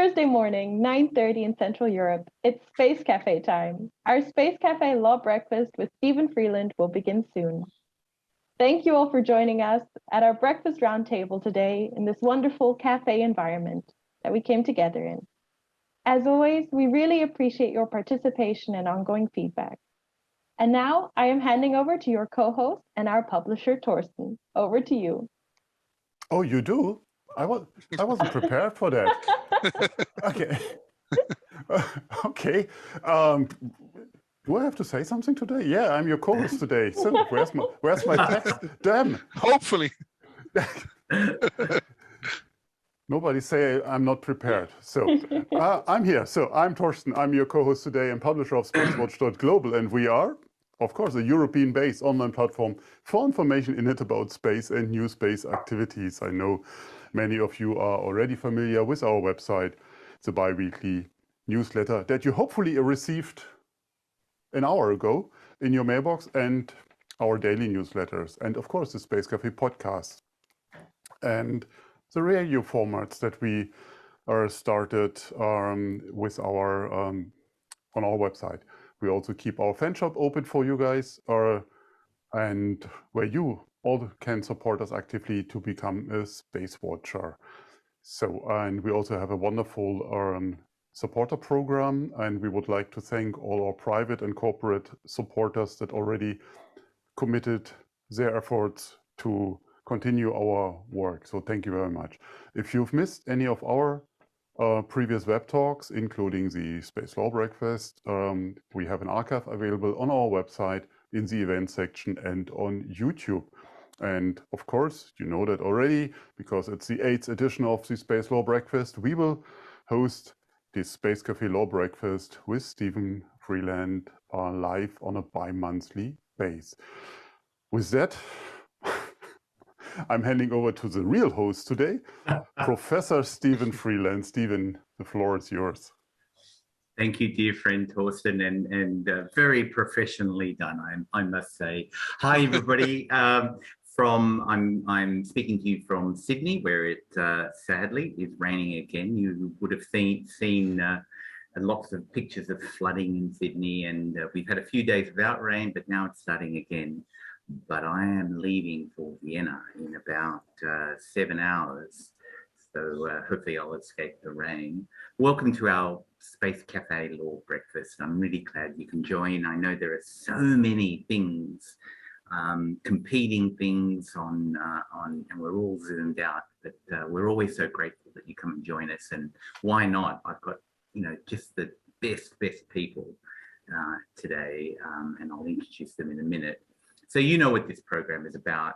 Thursday morning, 9:30 in Central Europe. It's Space Café time. Our Space Café Law Breakfast with Steven Freeland will begin soon. Thank you all for joining us at our breakfast roundtable today in this wonderful cafe environment that we came together in. As always, we really appreciate your participation and ongoing feedback. And now I am handing over to your co-host and our publisher, Torsten. Over to you. Oh, you do? I wasn't prepared for that. Okay. Okay. Do I have to say something today? Yeah, I'm your co-host today. So where's my text? Damn. Hopefully. Nobody say I'm not prepared. So I'm here. So I'm Torsten. I'm your co-host today and publisher of SpaceWatch.Global, and we are, of course, a European-based online platform for information in it about space and new space activities. I know many of you are already familiar with our website. It's a bi-weekly newsletter that you hopefully received an hour ago in your mailbox, and our daily newsletters, and of course the Space Café podcast, and the radio formats that we started with our on our website. We also keep our fan shop open for you guys, and where you all can support us actively to become a space watcher. So, and we also have a wonderful supporter program, and we would like to thank all our private and corporate supporters that already committed their efforts to continue our work. So thank you very much. If you've missed any of our previous web talks, including the Space Law Breakfast, we have an archive available on our website in the event section and on YouTube. And of course, you know that already, because it's the 8th edition of the Space Law Breakfast, we will host the Space Café Law Breakfast with Steven Freeland live on a bi-monthly base. With that, I'm handing over to the real host today, Professor Steven Freeland. Steven, the floor is yours. Thank you, dear friend Torsten, and very professionally done, I must say. Hi, everybody. I'm speaking to you from Sydney, where it sadly is raining again. You would have seen lots of pictures of flooding in Sydney, and we've had a few days without rain, but now it's starting again. But I am leaving for Vienna in about 7 hours, so hopefully I'll escape the rain. Welcome to our Space Café Law Breakfast. I'm really glad you can join. I know there are so many things, competing things on, and we're all zoomed out, but we're always so grateful that you come and join us. And why not? I've got, just the best people today, and I'll introduce them in a minute. So you know what this program is about.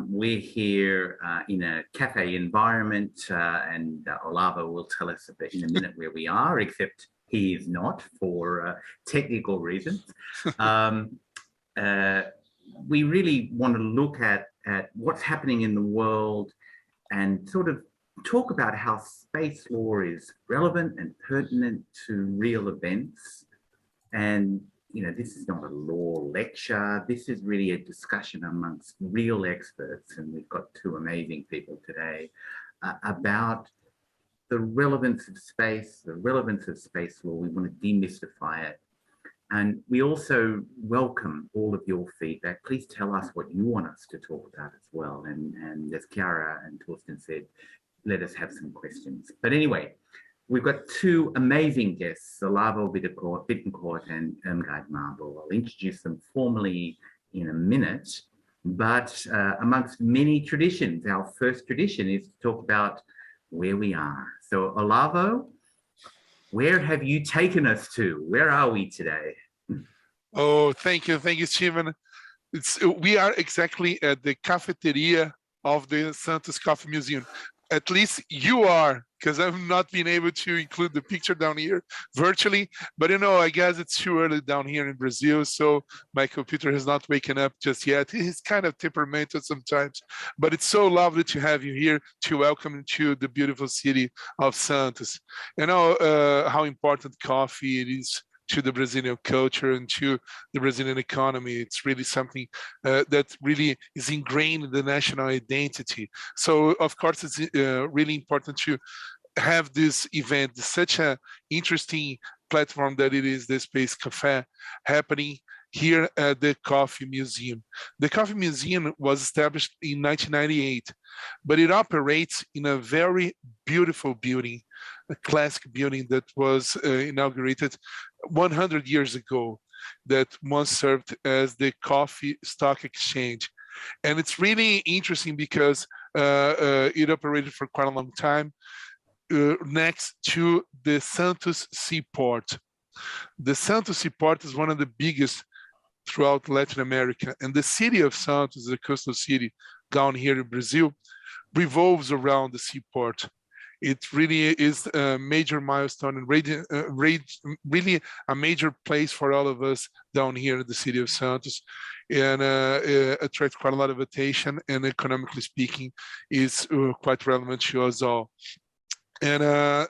We're here in a cafe environment, and Olavo will tell us a bit in a minute where we are, except he is not for technical reasons. We really want to look at what's happening in the world and sort of talk about how space law is relevant and pertinent to real events. And this is not a law lecture. This is really a discussion amongst real experts, and we've got two amazing people today about the relevance of space, the relevance of space law. We want to demystify it. And we also welcome all of your feedback. Please tell us what you want us to talk about as well. And as Chiara and Torsten said, let us have some questions. But anyway, we've got two amazing guests, Olavo, Bittencourt, and Irmgard Marboe. I'll introduce them formally in a minute, but amongst many traditions, our first tradition is to talk about where we are. So Olavo, where have you taken us to? Where are we today? Oh, thank you, Steven. We are exactly at the cafeteria of the Santos Coffee Museum. At least you are, because I've not been able to include the picture down here virtually. But I guess it's too early down here in Brazil, so my computer has not waken up just yet. It's kind of temperamental sometimes, but it's so lovely to have you here to welcome you to the beautiful city of Santos. How important coffee it is to the Brazilian culture and to the Brazilian economy. It's really something that really is ingrained in the national identity. So of course it's really important to have this event, such an interesting platform that it is, the Space Café, happening here at the Coffee Museum. The Coffee Museum was established in 1998, but it operates in a very beautiful building, a classic building that was inaugurated 100 years ago, that once served as the Coffee Stock Exchange. And it's really interesting because it operated for quite a long time next to the Santos Seaport. The Santos Seaport is one of the biggest throughout Latin America, and the city of Santos, the coastal city down here in Brazil, revolves around the seaport. It really is a major milestone and really a major place for all of us down here in the city of Santos, and attracts quite a lot of attention, and economically speaking is quite relevant to us all. And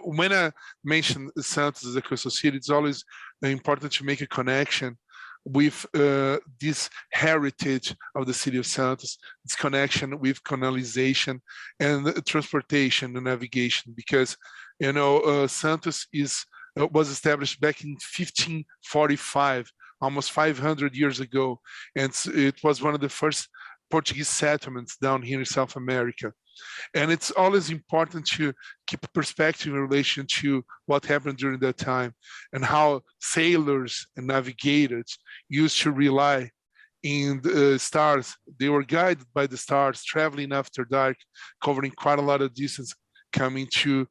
when I mention Santos as a coastal city, it's always important to make a connection with this heritage of the city of Santos, its connection with colonization and transportation and navigation, because Santos was established back in 1545, almost 500 years ago, and it was one of the first Portuguese settlements down here in South America. And it's always important to keep a perspective in relation to what happened during that time and how sailors and navigators used to rely in the stars. They were guided by the stars, traveling after dark, covering quite a lot of distance, coming to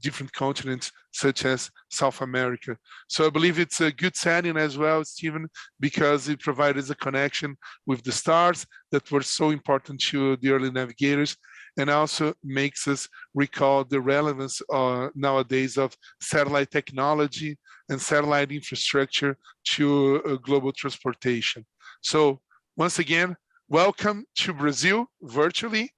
different continents such as South America. So I believe it's a good setting as well, Steven, because it provides a connection with the stars that were so important to the early navigators, and also makes us recall the relevance nowadays of satellite technology and satellite infrastructure to global transportation. So once again, welcome to Brazil virtually.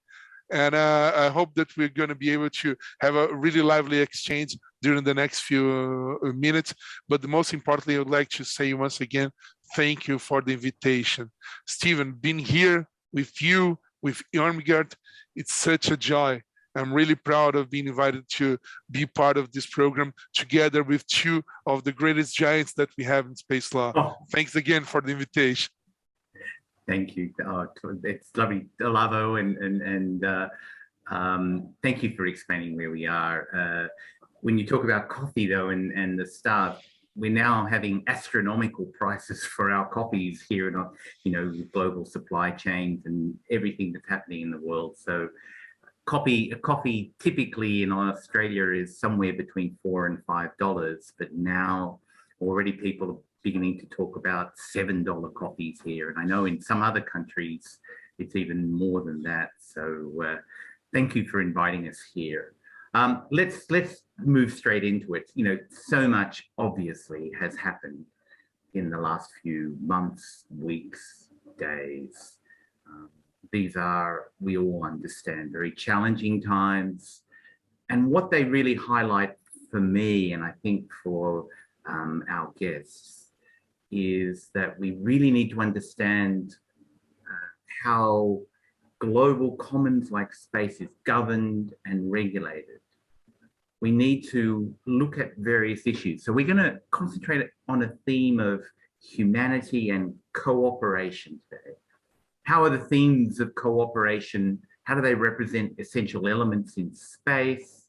And I hope that we're going to be able to have a really lively exchange during the next few minutes. But the most importantly, I would like to say once again, thank you for the invitation. Steven, being here with you, with Irmgard, it's such a joy. I'm really proud of being invited to be part of this program together with two of the greatest giants that we have in space law. Oh. Thanks again for the invitation. Thank you. It's lovely, Olavo, and thank you for explaining where we are. When you talk about coffee, though, and the start, we're now having astronomical prices for our coffees here, global supply chains and everything that's happening in the world. So, a coffee typically in Australia is somewhere between $4 and $5, but now already people are beginning to talk about $7 coffees here. And I know in some other countries, it's even more than that. So thank you for inviting us here. Let's move straight into it. So much obviously has happened in the last few months, weeks, days. These are, we all understand, very challenging times. And what they really highlight for me, and I think for our guests, is that we really need to understand how global commons like space is governed and regulated. We need to look at various issues. So we're going to concentrate on a theme of humanity and cooperation today. How are the themes of cooperation? How do they represent essential elements in space?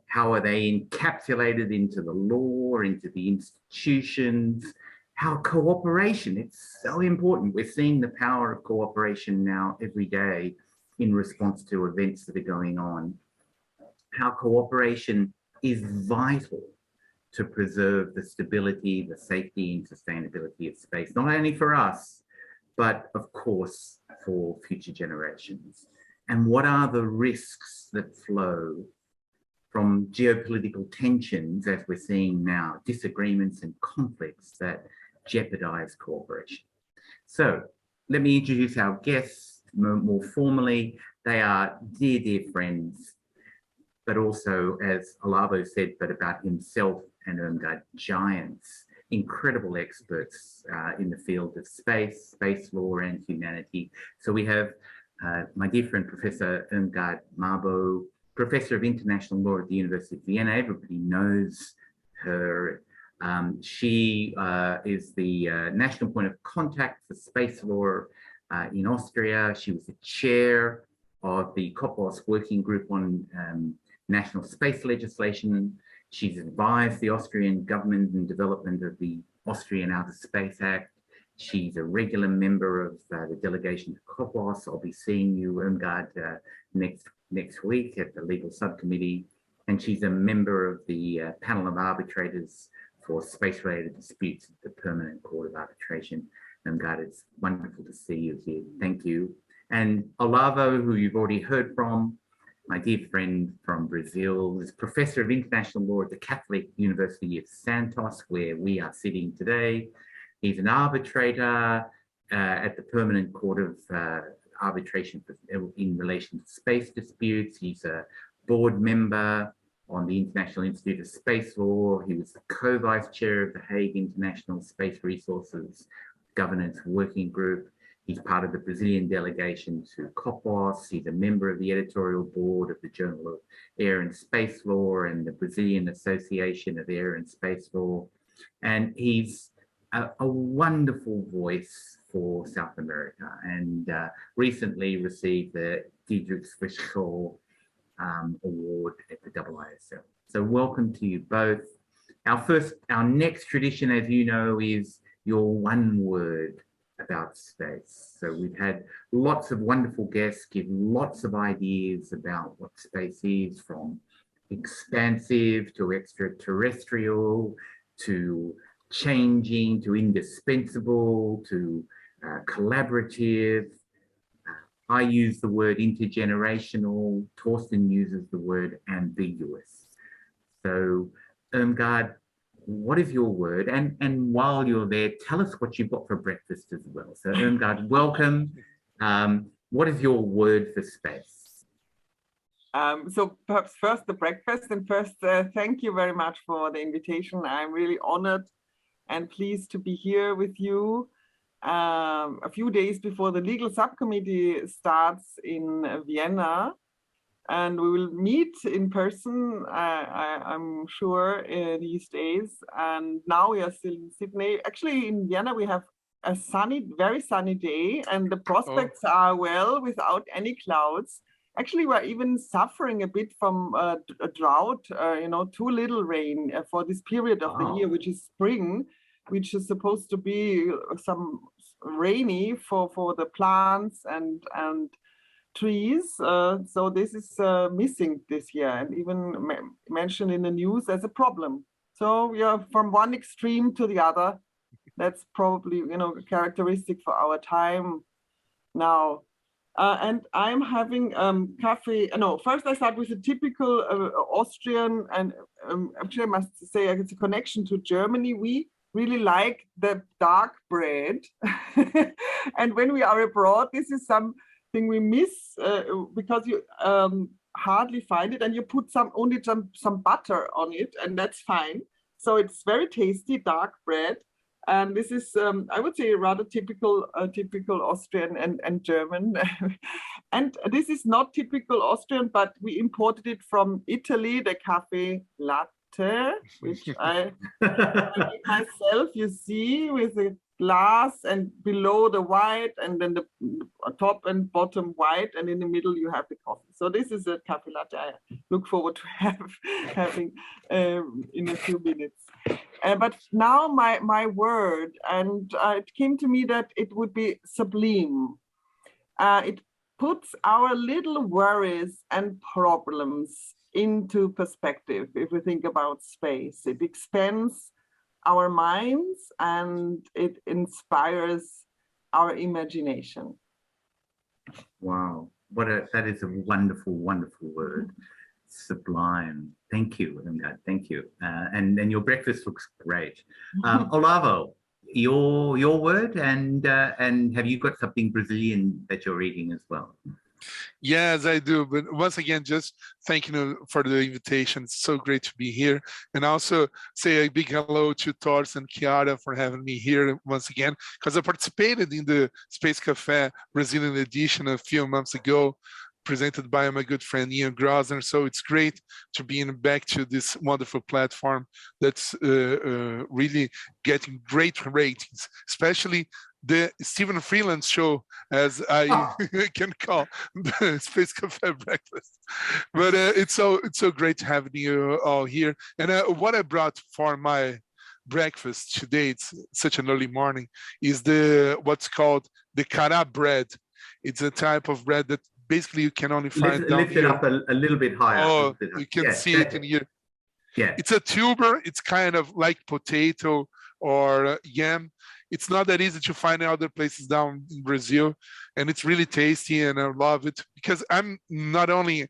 How are they encapsulated into the law, into the institutions? How cooperation, it's so important. We're seeing the power of cooperation now every day in response to events that are going on. How cooperation is vital to preserve the stability, the safety and sustainability of space, not only for us, but of course for future generations. And what are the risks that flow from geopolitical tensions, as we're seeing now, disagreements and conflicts that jeopardize cooperation? So let me introduce our guests more formally. They are dear, dear friends, but also, as Olavo said, but about himself and Irmgard, giants, incredible experts in the field of space law and humanity. So we have my dear friend, Professor Irmgard Marboe, Professor of International Law at the University of Vienna. Everybody knows her. She is the national point of contact for space law in Austria. She was the chair of the UNCOPUOS working group on national space legislation. She's advised the Austrian government in development of the Austrian Outer Space Act. She's a regular member of the delegation to UNCOPUOS. I'll be seeing you, Irmgard, next week at the Legal Subcommittee. And she's a member of the Panel of Arbitrators for space-related disputes at the Permanent Court of Arbitration. Irmgard, it's wonderful to see you here. Thank you. And Olavo, who you've already heard from, my dear friend from Brazil, is Professor of International Law at the Catholic University of Santos, where we are sitting today. He's an arbitrator at the Permanent Court of Arbitration in relation to space disputes. He's a board member on the International Institute of Space Law. He was the co-vice chair of the Hague International Space Resources Governance Working Group. He's part of the Brazilian delegation to UNCOPUOS. He's a member of the editorial board of the Journal of Air and Space Law and the Brazilian Association of Air and Space Law. And he's a wonderful voice for South America, and recently received the Diedrich Swischel Award at the IISL. So welcome to you both. Our next tradition, as you know, is your one word about space. So we've had lots of wonderful guests give lots of ideas about what space is, from expansive to extraterrestrial to changing to indispensable to collaborative. I use the word intergenerational. Torsten uses the word ambiguous. So Irmgard, what is your word? And while you're there, tell us what you got for breakfast as well. So Irmgard, welcome. What is your word for space? So perhaps first the breakfast, and first thank you very much for the invitation. I'm really honored and pleased to be here with you a few days before the Legal Subcommittee starts in Vienna. And we will meet in person, I'm sure, these days. And now we are still in Sydney. Actually, in Vienna, we have a sunny, very sunny day, and the prospects are well without any clouds. Actually, we're even suffering a bit from a drought, too little rain for this period of the year, which is spring, which is supposed to be some rainy for the plants and trees. So this is missing this year, and even mentioned in the news as a problem. So we are from one extreme to the other. That's probably characteristic for our time now. And I'm having coffee. No, first I start with a typical Austrian, and actually I must say it's a connection to Germany. We really like the dark bread, and when we are abroad, this is something we miss because you hardly find it, and you put only some butter on it, and that's fine. So it's very tasty dark bread, and this is I would say rather typical Austrian and German. And this is not typical Austrian, but we imported it from Italy, the cafe Latte, which I made myself, you see, with a glass, and below the white, and then the top and bottom white, and in the middle you have the coffee. So this is a cafe latte I look forward to having in a few minutes. But now my word, and it came to me that it would be sublime. It puts our little worries and problems into perspective. If we think about space, it expands our minds and it inspires our imagination. Wow, that is a wonderful, wonderful word. Sublime. Thank you, Irmgard. Thank you. And your breakfast looks great. Olavo, your word, and have you got something Brazilian that you're eating as well? Yes, I do. But once again, just thank you for the invitation. It's so great to be here. And also say a big hello to Torsten and Chiara for having me here once again, because I participated in the Space Café Brazilian edition a few months ago. presented by my good friend Ian Grosner. So it's great to be back to this wonderful platform that's really getting great ratings, especially the Steven Freeland show, as I can call the Space Café breakfast. But it's so great having you all here. And what I brought for my breakfast today, it's such an early morning, is what's called the cara bread. It's a type of bread that basically you can only find down lift here. Lift it up a little bit higher. Oh, you can see it in here. Yeah. It's a tuber. It's kind of like potato or yam. It's not that easy to find in other places down in Brazil, and it's really tasty, and I love it because I'm not only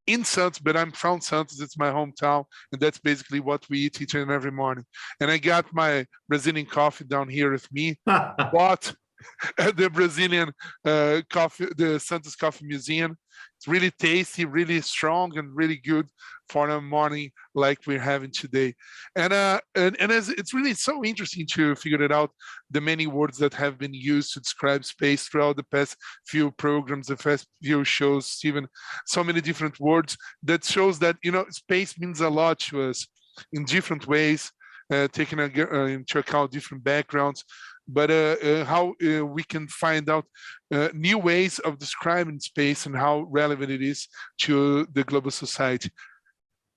in Santos, but I'm from Santos. It's my hometown, and that's basically what we eat each and every morning. And I got my Brazilian coffee down here with me, bought at the Brazilian coffee, the Santos Coffee Museum. It's really tasty, really strong, and really good for a morning like we're having today. And as it's really so interesting to figure it out, the many words that have been used to describe space throughout the past few programs, the past few shows, Steven, so many different words that shows that, you know, space means a lot to us in different ways, taking into account different backgrounds, but how we can find out new ways of describing space and how relevant it is to the global society.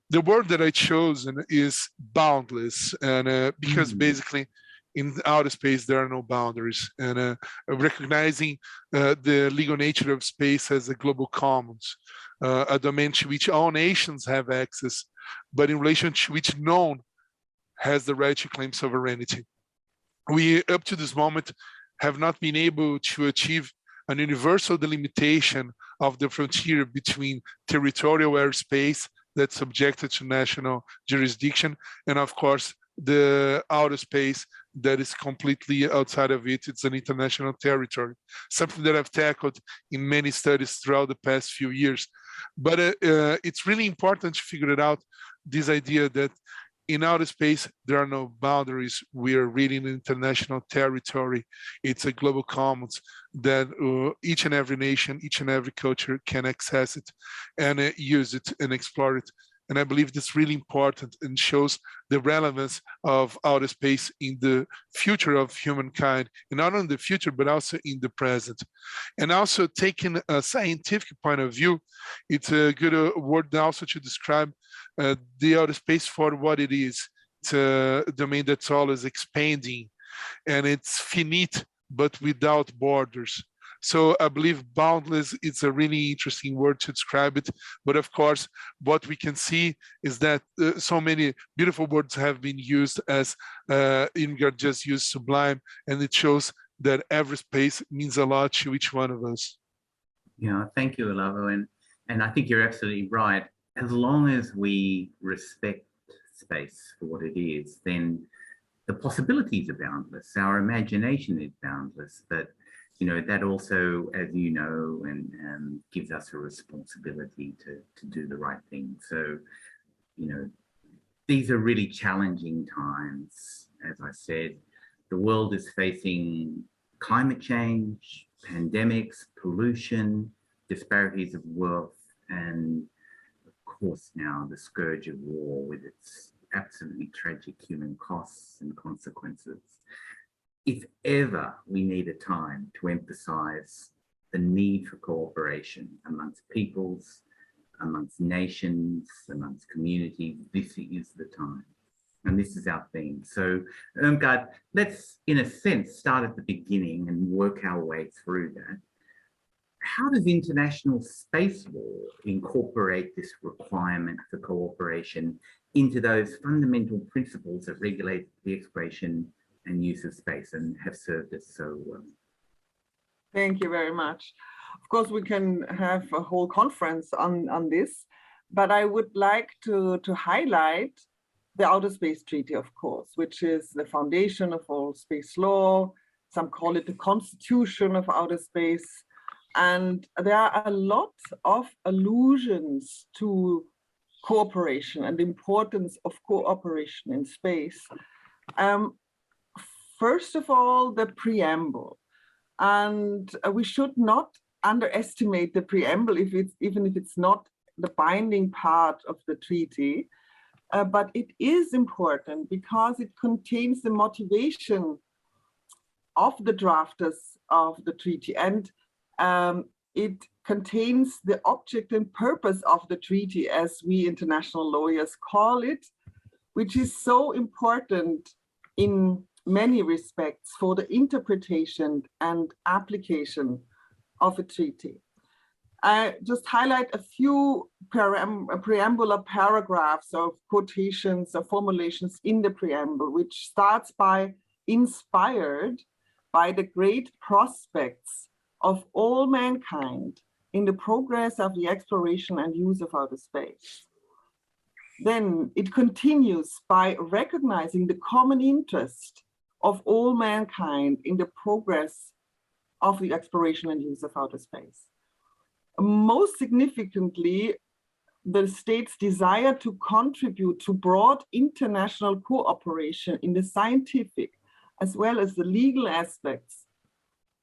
The word that I chosen is boundless, and because basically in outer space there are no boundaries, and recognizing the legal nature of space as a global commons, a domain to which all nations have access, but in relation to which none has the right to claim sovereignty. We, up to this moment, have not been able to achieve an universal delimitation of the frontier between territorial airspace that's subjected to national jurisdiction, and of course, the outer space that is completely outside of it. It's an international territory, something that I've tackled in many studies throughout the past few years. But it's really important to figure it out, this idea that in outer space, there are no boundaries. We are really in international territory. It's a global commons that each and every nation, each and every culture can access it and use it and explore it. And I believe that's really important and shows the relevance of outer space in the future of humankind, and not only the future, but also in the present. And also taking a scientific point of view, it's a good word also to describe the outer space for what it is. It's a domain that's always expanding, and it's finite, but without borders. So I believe boundless is a really interesting word to describe it. But of course, what we can see is that so many beautiful words have been used, as Irmgard just used sublime, and it shows that every space means a lot to each one of us. Yeah, thank you, Olavo. And I think you're absolutely right. As long as we respect space for what it is, then the possibilities are boundless. Our imagination is boundless, but you know, that also, as you know, and gives us a responsibility to do the right thing. So, you know, these are really challenging times. As I said, the world is facing climate change, pandemics, pollution, disparities of wealth, and of course now the scourge of war with its absolutely tragic human costs and consequences. If ever we need a time to emphasize the need for cooperation amongst peoples, amongst nations, amongst communities, this is the time. And this is our theme. So, Irmgard, let's, in a sense, start at the beginning and work our way through that. How does international space law incorporate this requirement for cooperation into those fundamental principles that regulate the exploration and use of space and have served us so well? Thank you very much. Of course, we can have a whole conference on this, but I would like to highlight the Outer Space Treaty, of course, which is the foundation of all space law. Some call it the constitution of outer space. And there are a lot of allusions to cooperation and the importance of cooperation in space. First of all, the preamble. And we should not underestimate the preamble even if it's not the binding part of the treaty. But it is important because it contains the motivation of the drafters of the treaty, and it contains the object and purpose of the treaty, as we international lawyers call it, which is so important in many respects for the interpretation and application of a treaty. I just highlight a few preambular paragraphs of quotations or formulations in the preamble, which starts by inspired by the great prospects of all mankind in the progress of the exploration and use of outer space. Then it continues by recognizing the common interest of all mankind in the progress of the exploration and use of outer space. Most significantly, the states desire to contribute to broad international cooperation in the scientific as well as the legal aspects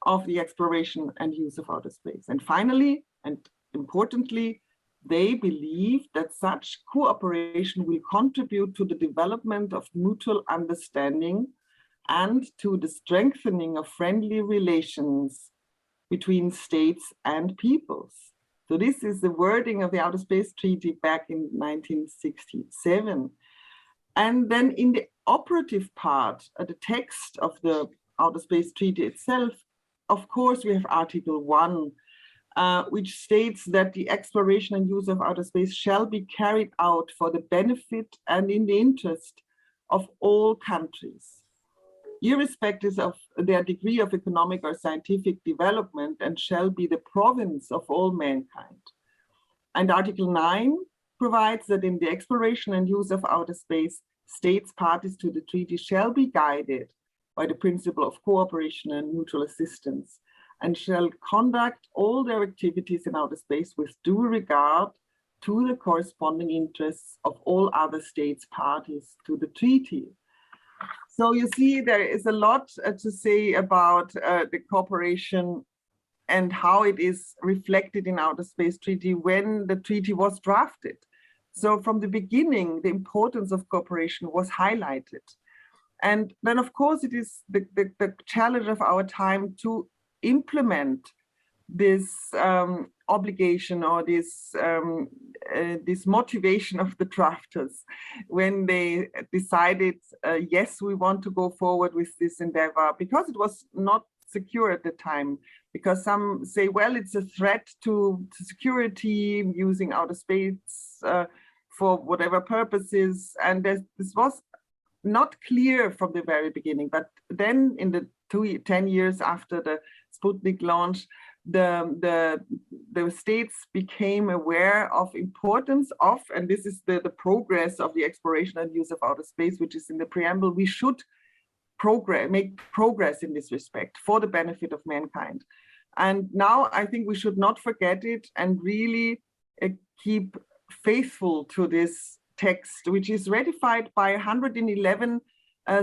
of the exploration and use of outer space. And finally, and importantly, they believe that such cooperation will contribute to the development of mutual understanding and to the strengthening of friendly relations between states and peoples. So this is the wording of the Outer Space Treaty back in 1967. And then in the operative part, the text of the Outer Space Treaty itself, of course, we have Article 1, which states that the exploration and use of outer space shall be carried out for the benefit and in the interest of all countries, irrespective of their degree of economic or scientific development, and shall be the province of all mankind. And Article 9 provides that in the exploration and use of outer space, states parties to the treaty shall be guided by the principle of cooperation and mutual assistance, and shall conduct all their activities in outer space with due regard to the corresponding interests of all other states parties to the treaty. So you see, there is a lot to say about the cooperation and how it is reflected in Outer Space Treaty when the treaty was drafted. So from the beginning, the importance of cooperation was highlighted. And then, of course, it is the challenge of our time to implement this obligation or this motivation of the drafters when they decided, yes, we want to go forward with this endeavor, because it was not secure at the time. Because some say, well, it's a threat to security, using outer space for whatever purposes. And this was not clear from the very beginning. But then in the 10 years after the Sputnik launch, the states became aware of importance of, and this is the progress of the exploration and use of outer space, which is in the preamble. We should make progress in this respect for the benefit of mankind. And now I think we should not forget it and really keep faithful to this text, which is ratified by 111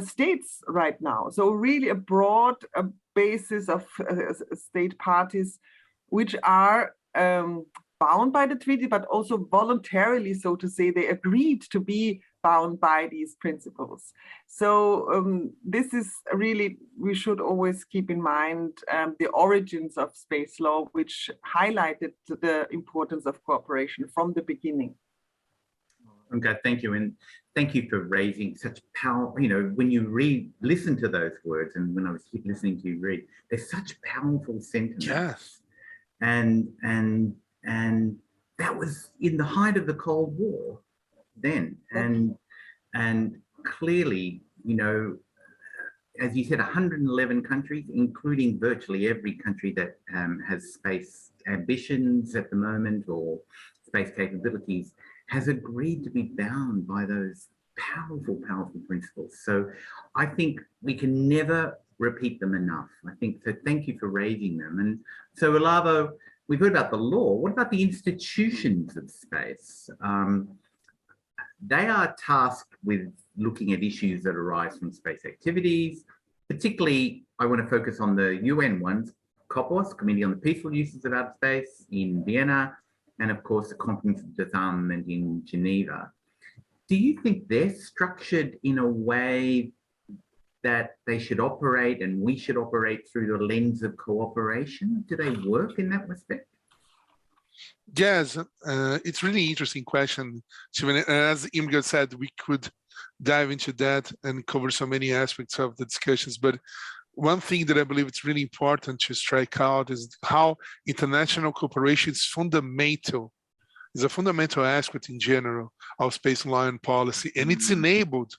states right now. So really a broad basis of state parties which are bound by the treaty, but also voluntarily, so to say, they agreed to be bound by these principles. So this is really, we should always keep in mind the origins of space law, which highlighted the importance of cooperation from the beginning. Okay, thank you. And thank you for raising such power. You know, when you listen to those words, and when I was listening to you read, there's such powerful sentiments. Yes. And that was in the height of the Cold War then. And clearly, you know, as you said, 111 countries, including virtually every country that has space ambitions at the moment or space capabilities, has agreed to be bound by those powerful, powerful principles. So I think we can never repeat them enough. I think so. Thank you for raising them. And so, Olavo, we've heard about the law. What about the institutions of space? They are tasked with looking at issues that arise from space activities. Particularly, I want to focus on the UN ones, UNCOPUOS, Committee on the Peaceful Uses of Outer Space in Vienna, and of course the Conference of Disarmament in Geneva. Do you think they're structured in a way that they should operate and we should operate through the lens of cooperation? Do they work in that respect? Yes, it's really interesting question, Steven. As Irmgard said, we could dive into that and cover so many aspects of the discussions. But one thing that I believe it's really important to strike out is how international cooperation is fundamental. It's a fundamental aspect in general of space law and policy, and it's enabled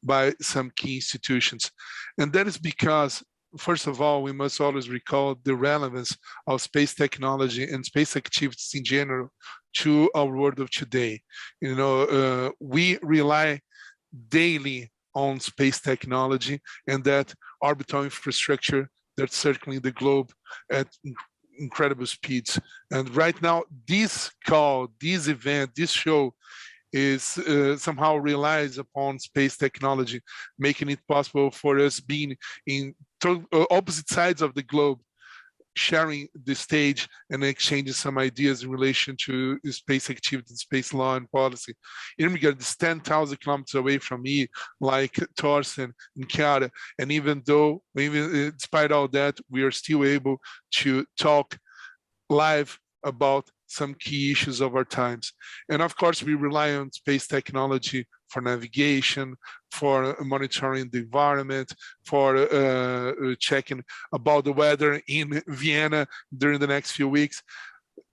by some key institutions. And that is because, first of all, we must always recall the relevance of space technology and space activities in general to our world of today. You know, we rely daily on space technology and that orbital infrastructure that's circling the globe at incredible speeds. And right now, this call, this event, this show is somehow relies upon space technology, making it possible for us being in opposite sides of the globe, sharing the stage and exchanging some ideas in relation to space activity, space law and policy. Irmgard is 10,000 kilometers away from me, like Torsten and Chiara, and even despite all that, we are still able to talk live about some key issues of our times. And of course, we rely on space technology for navigation, for monitoring the environment, for checking about the weather in Vienna during the next few weeks.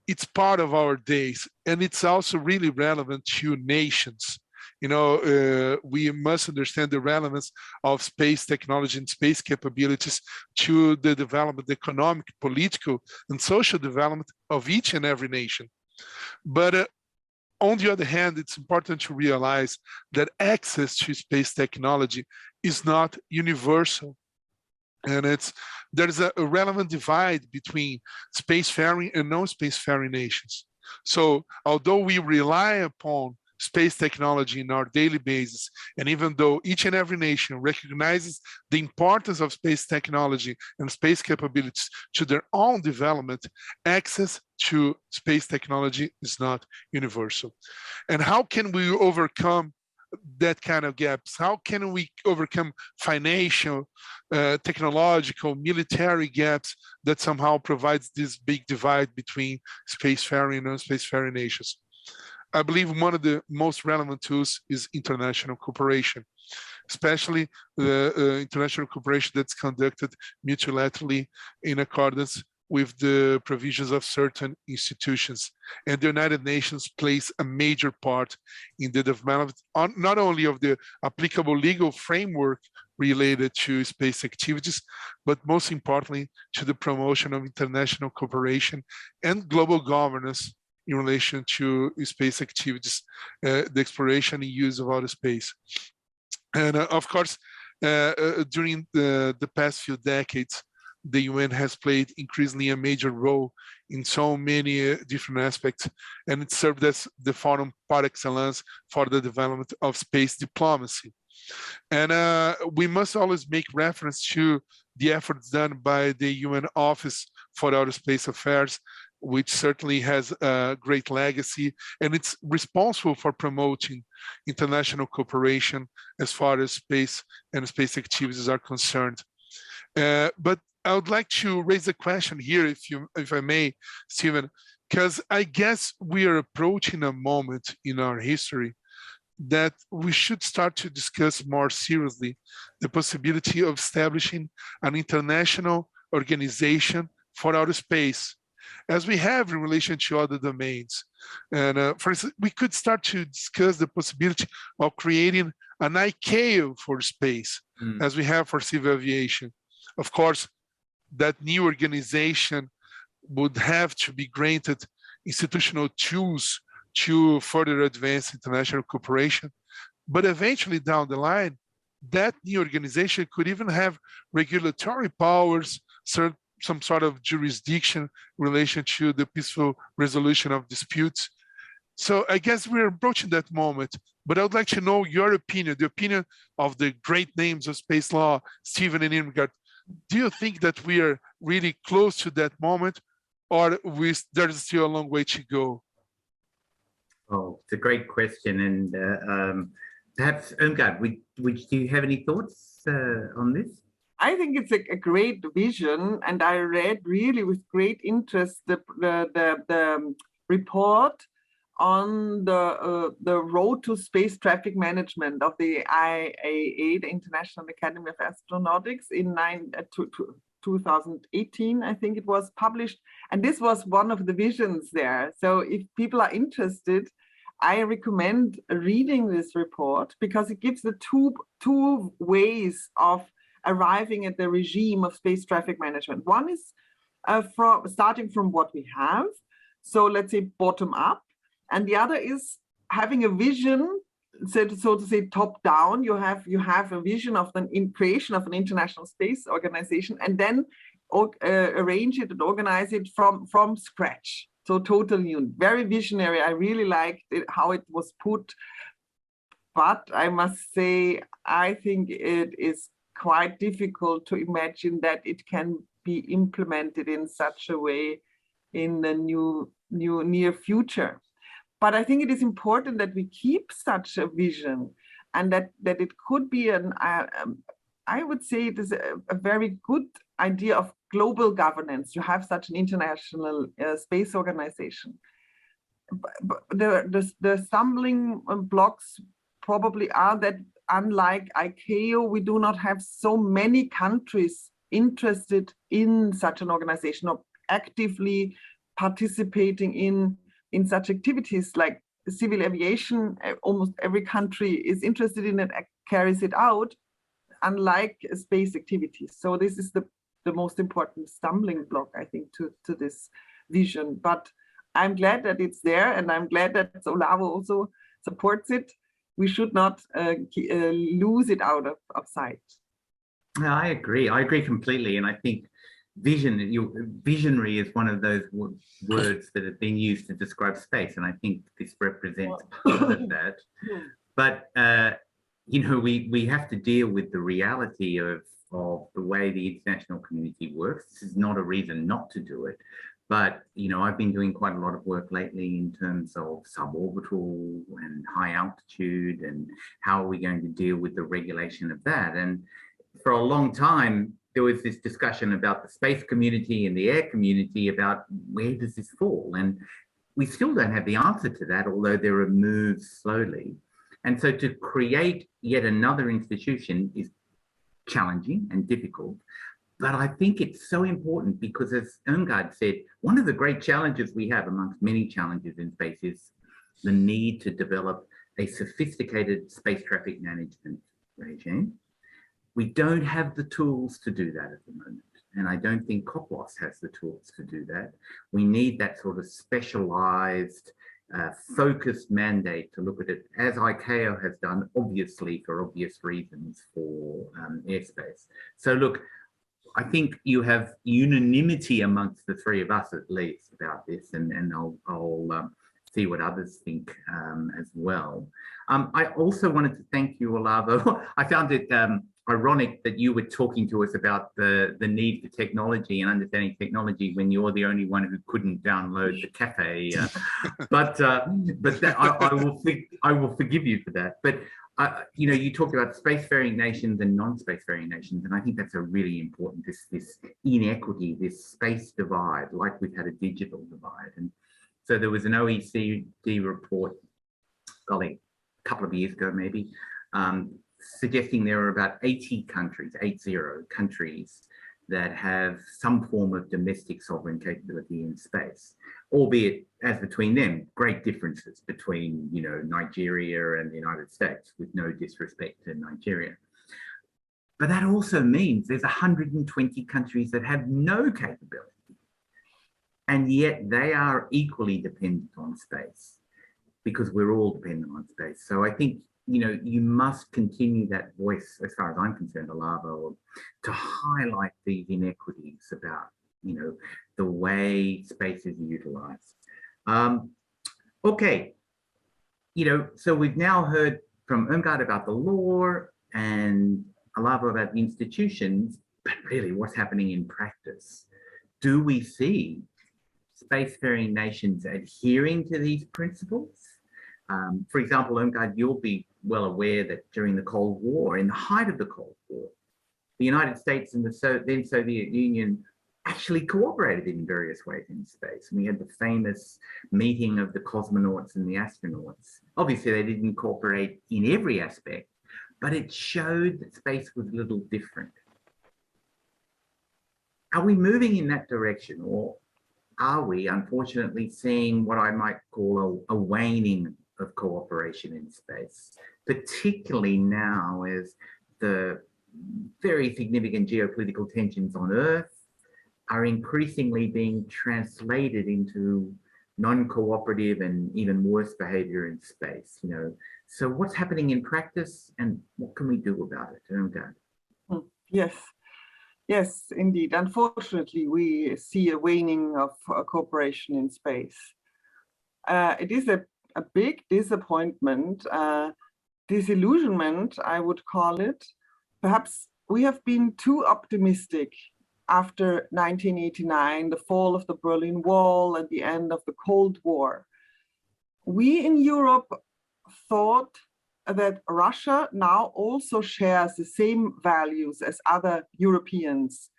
It's part of our days, and it's also really relevant to nations. You know, we must understand the relevance of space technology and space capabilities to the development, economic, political, and social development of each and every nation. But on the other hand, it's important to realize that access to space technology is not universal. And there's a relevant divide between spacefaring and non-spacefaring nations. So although we rely upon space technology in our daily basis, and even though each and every nation recognizes the importance of space technology and space capabilities to their own development, access to space technology is not universal. And how can we overcome that kind of gaps? How can we overcome financial, technological, military gaps that somehow provides this big divide between spacefaring and non-spacefaring nations? I believe one of the most relevant tools is international cooperation, especially the international cooperation that's conducted multilaterally in accordance with the provisions of certain institutions. And the United Nations plays a major part in the development, not only of the applicable legal framework related to space activities, but most importantly, to the promotion of international cooperation and global governance in relation to space activities, the exploration and use of outer space. And of course, during the past few decades, the UN has played increasingly a major role in so many different aspects, and it served as the forum par excellence for the development of space diplomacy. And we must always make reference to the efforts done by the UN Office for Outer Space Affairs, which certainly has a great legacy, and it's responsible for promoting international cooperation as far as space and space activities are concerned. But I would like to raise a question here, if I may, Steven, because I guess we are approaching a moment in our history that we should start to discuss more seriously the possibility of establishing an international organization for outer space, as we have in relation to other domains. And for instance, we could start to discuss the possibility of creating an ICAO for space, as we have for civil aviation. Of course, that new organization would have to be granted institutional tools to further advance international cooperation. But eventually down the line, that new organization could even have regulatory powers, some sort of jurisdiction in relation to the peaceful resolution of disputes. So I guess we're approaching that moment, but I would like to know your opinion, the opinion of the great names of space law, Steven and Irmgard. Do you think that we are really close to that moment, or there's still a long way to go? Oh, it's a great question. And perhaps, Irmgard, do you have any thoughts on this? I think it's a great vision, and I read really with great interest the report on the road to space traffic management of the IAA, the International Academy of Astronautics, in 2018, I think it was published. And this was one of the visions there. So if people are interested, I recommend reading this report, because it gives the two ways of arriving at the regime of space traffic management. One is starting from what we have, so let's say bottom up, and the other is having a vision, so to say top down. You have a vision of the creation of an international space organization, and then arrange it and organize it from scratch. So total new, very visionary. I really liked it, how it was put, but I must say, I think it is quite difficult to imagine that it can be implemented in such a way in the near future. But I think it is important that we keep such a vision, and that it could be I would say it is a very good idea of global governance to have such an international space organization. But the stumbling blocks probably are that, unlike ICAO, we do not have so many countries interested in such an organization or actively participating in such activities like civil aviation. Almost every country is interested in it, carries it out, unlike space activities. So this is the most important stumbling block, I think, to this vision. But I'm glad that it's there, and I'm glad that Olavo also supports it. We should not lose it out of sight. No, I agree. I agree completely. And I think visionary is one of those words that have been used to describe space. And I think this represents part of that. But, you know, we have to deal with the reality of the way the international community works. This is not a reason not to do it. But, you know, I've been doing quite a lot of work lately in terms of suborbital and high altitude, and how are we going to deal with the regulation of that. And for a long time, there was this discussion about the space community and the air community about where does this fall? And we still don't have the answer to that, although there are moves slowly. And so to create yet another institution is challenging and difficult. But I think it's so important because, as Irmgard said, one of the great challenges we have amongst many challenges in space is the need to develop a sophisticated space traffic management regime. We don't have the tools to do that at the moment. And I don't think UNCOPUOS has the tools to do that. We need that sort of specialized, focused mandate to look at it, as ICAO has done, obviously, for obvious reasons, for airspace. So look, I think you have unanimity amongst the three of us, at least, about this, and I'll see what others think as well. I also wanted to thank you, Olavo. I found it ironic that you were talking to us about the need for technology and understanding technology when you're the only one who couldn't download the cafe. But that, I will forgive you for that. But you know, you talked about spacefaring nations and non-spacefaring nations, and I think that's a really important, this inequity, this space divide, like we've had a digital divide. And so there was an OECD report, golly, a couple of years ago maybe, suggesting there are about 80 countries that have some form of domestic sovereign capability in space, albeit as between them, great differences between, you know, Nigeria and the United States, with no disrespect to Nigeria. But that also means there's 120 countries that have no capability, and yet they are equally dependent on space, because we're all dependent on space. So I think, you know, you must continue that voice, as far as I'm concerned, Olavo, to highlight these inequities about, you know, the way space is utilized. Okay, you know, so we've now heard from Irmgard about the law and Olavo about the institutions, but really what's happening in practice. do we see spacefaring nations adhering to these principles? For example, Irmgard, you'll be well aware that during the Cold War, in the height of the Cold War, the United States and the then Soviet Union actually cooperated in various ways in space. And we had the famous meeting of the cosmonauts and the astronauts. Obviously, they didn't cooperate in every aspect, but it showed that space was a little different. Are we moving in that direction, or are we unfortunately seeing what I might call a waning of cooperation in space, particularly now as the very significant geopolitical tensions on Earth are increasingly being translated into non-cooperative and even worse behavior in space, you know? So what's happening in practice, and what can we do about it? Irmgard? Yes. Yes, indeed. Unfortunately, we see a waning of cooperation in space. It is a big disappointment, disillusionment, I would call it. Perhaps we have been too optimistic after 1989, the fall of the Berlin Wall and the end of the Cold War. We in Europe thought that Russia now also shares the same values as other Europeans,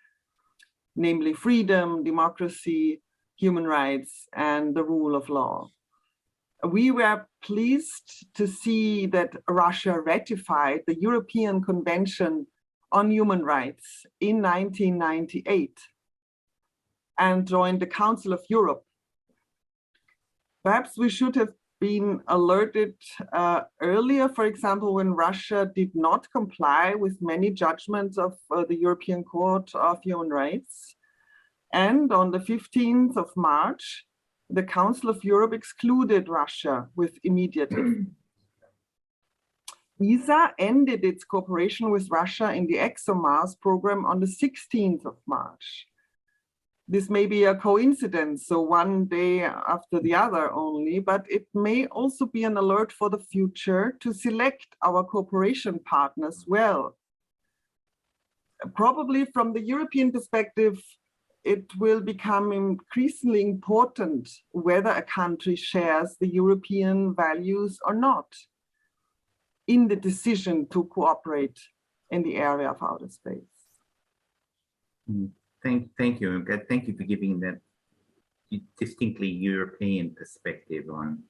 namely freedom, democracy, human rights, and the rule of law. We were pleased to see that Russia ratified the European Convention on Human Rights in 1998 and joined the Council of Europe. Perhaps we should have been alerted earlier, for example, when Russia did not comply with many judgments of the European Court of Human Rights. And on the 15th of March, the Council of Europe excluded Russia with immediate effect. ESA ended its cooperation with Russia in the ExoMars program on the 16th of March. This may be a coincidence, so one day after the other only, but it may also be an alert for the future to select our cooperation partners well. Probably from the European perspective, it will become increasingly important whether a country shares the European values or not in the decision to cooperate in the area of outer space. Thank you, Irmgard. Thank you for giving that distinctly European perspective on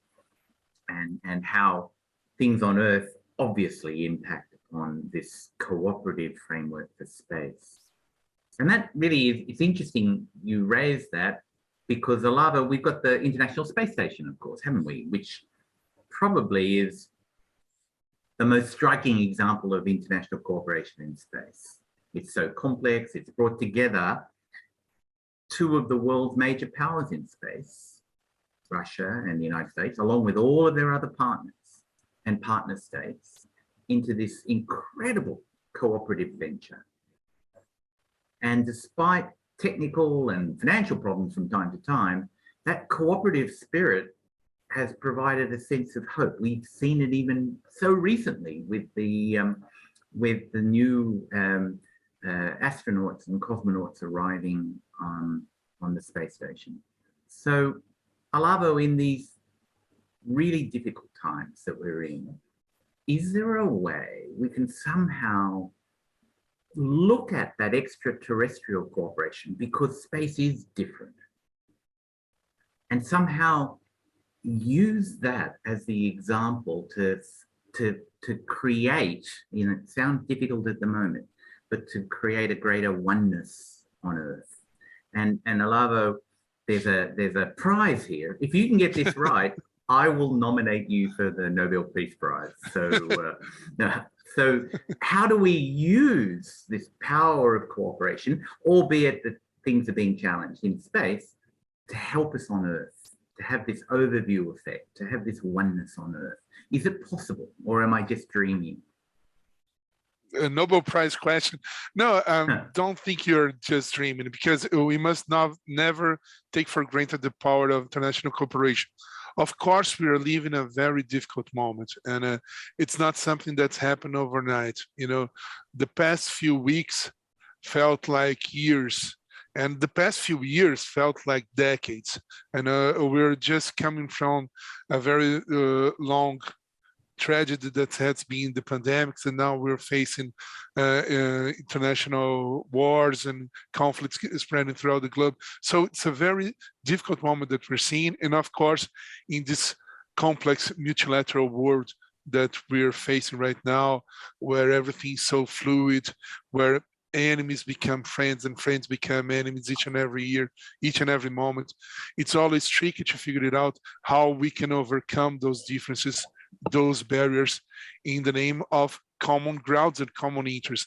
and how things on Earth obviously impact on this cooperative framework for space. And that really is, it's interesting you raised that, because Olavo, we've got the International Space Station, of course, haven't we? Which probably is the most striking example of international cooperation in space. It's so complex, it's brought together two of the world's major powers in space, Russia and the United States, along with all of their other partners and partner states, into this incredible cooperative venture. And despite technical and financial problems from time to time, that cooperative spirit has provided a sense of hope. We've seen it even so recently with the new astronauts and cosmonauts arriving on the space station. So, Olavo, in these really difficult times that we're in, is there a way we can somehow look at that extraterrestrial cooperation, because space is different, and somehow use that as the example to create, you know, it sounds difficult at the moment, but to create a greater oneness on Earth? And Olavo, there's a prize here. If you can get this right, I will nominate you for the Nobel Peace Prize. So how do we use this power of cooperation, albeit that things are being challenged in space, to help us on Earth, to have this overview effect, to have this oneness on Earth? Is it possible, or am I just dreaming? A Nobel Prize question. No, don't think you're just dreaming, because we must never take for granted the power of international cooperation. Of course, we are living a very difficult moment, and it's not something that's happened overnight. You know, the past few weeks felt like years, And the past few years felt like decades. And we're just coming from a very long tragedy that has been the pandemics, and now we're facing international wars and conflicts spreading throughout the globe. So it's a very difficult moment that we're seeing. And of course, in this complex multilateral world that we're facing right now, where everything's so fluid, where enemies become friends and friends become enemies each and every year, each and every moment, it's always tricky to figure it out how we can overcome those differences, those barriers, in the name of common grounds and common interests.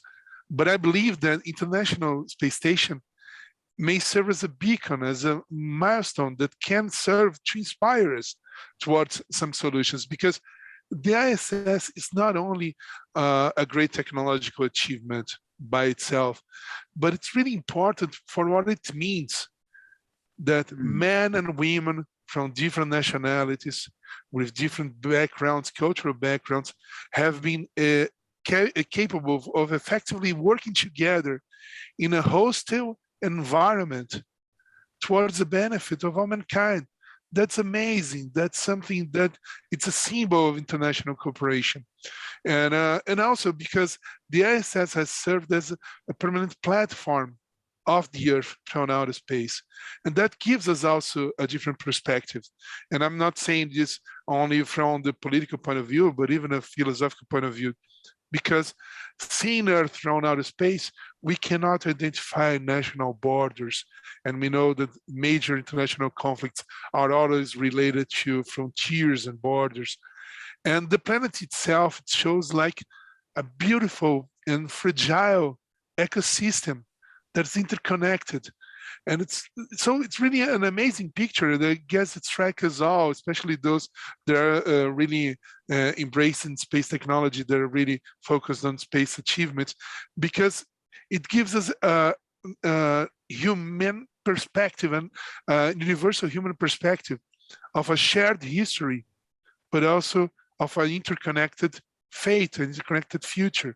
But I believe that International Space Station may serve as a beacon, as a milestone that can serve to inspire us towards some solutions, because the ISS is not only a great technological achievement by itself, but it's really important for what it means that men and women from different nationalities, with different backgrounds, cultural backgrounds, have been capable of effectively working together in a hostile environment towards the benefit of all mankind. That's amazing. That's something that it's a symbol of international cooperation. And also because the ISS has served as a permanent platform of the Earth from outer space. And that gives us also a different perspective. And I'm not saying this only from the political point of view, but even a philosophical point of view, because seeing Earth from outer space, we cannot identify national borders. And we know that major international conflicts are always related to frontiers and borders. And the planet itself, it shows like a beautiful and fragile ecosystem that's interconnected. And it's really an amazing picture that I guess it strikes us all, especially those that are really embracing space technology, that are really focused on space achievements, because it gives us a human perspective and universal human perspective of a shared history, but also of an interconnected fate, an interconnected future.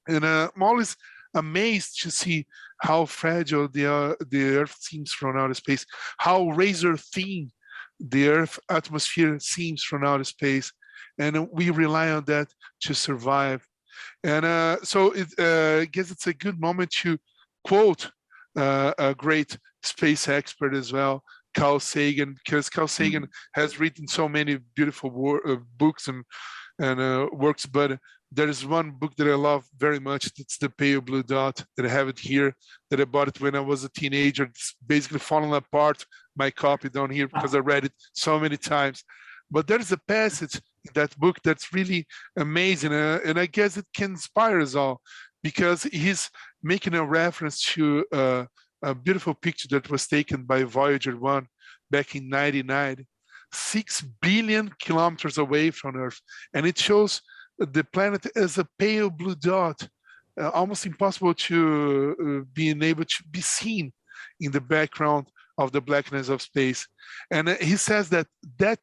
And I'm always amazed to see how fragile the Earth seems from outer space, how razor thin the Earth atmosphere seems from outer space, and we rely on that to survive. And so I guess it's a good moment to quote a great space expert as well, Carl Sagan, because Carl Sagan has written so many beautiful books and works, but there is one book that I love very much. It's The Pale Blue Dot, that I have it here, that I bought it when I was a teenager. It's basically falling apart, my copy down here, because I read it so many times. But there is a passage in that book that's really amazing, and I guess it can inspire us all, because he's making a reference to a beautiful picture that was taken by Voyager 1 back in '99, 6 billion kilometers away from Earth. And it shows the planet as a pale blue dot, almost impossible to being able to be seen in the background of the blackness of space. And he says that that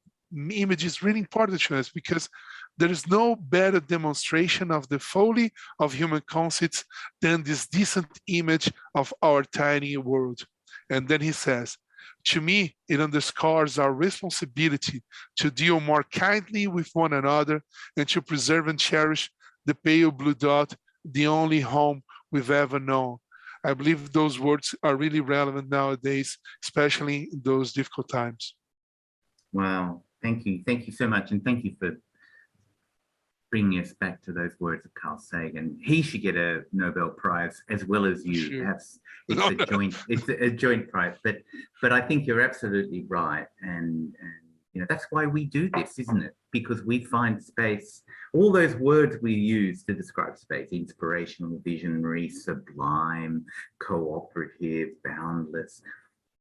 image is really important to us, because there is no better demonstration of the folly of human conceits than this decent image of our tiny world. And then he says, to me, it underscores our responsibility to deal more kindly with one another and to preserve and cherish the pale blue dot, the only home we've ever known. I believe those words are really relevant nowadays, especially in those difficult times. Wow, thank you. Thank you so much. And thank you for bringing us back to those words of Carl Sagan. He should get a Nobel Prize as well as you. Sure. Perhaps it's a joint prize. But I think you're absolutely right. And you know, that's why we do this, isn't it? Because we find space, all those words we use to describe space, inspirational, visionary, sublime, cooperative, boundless,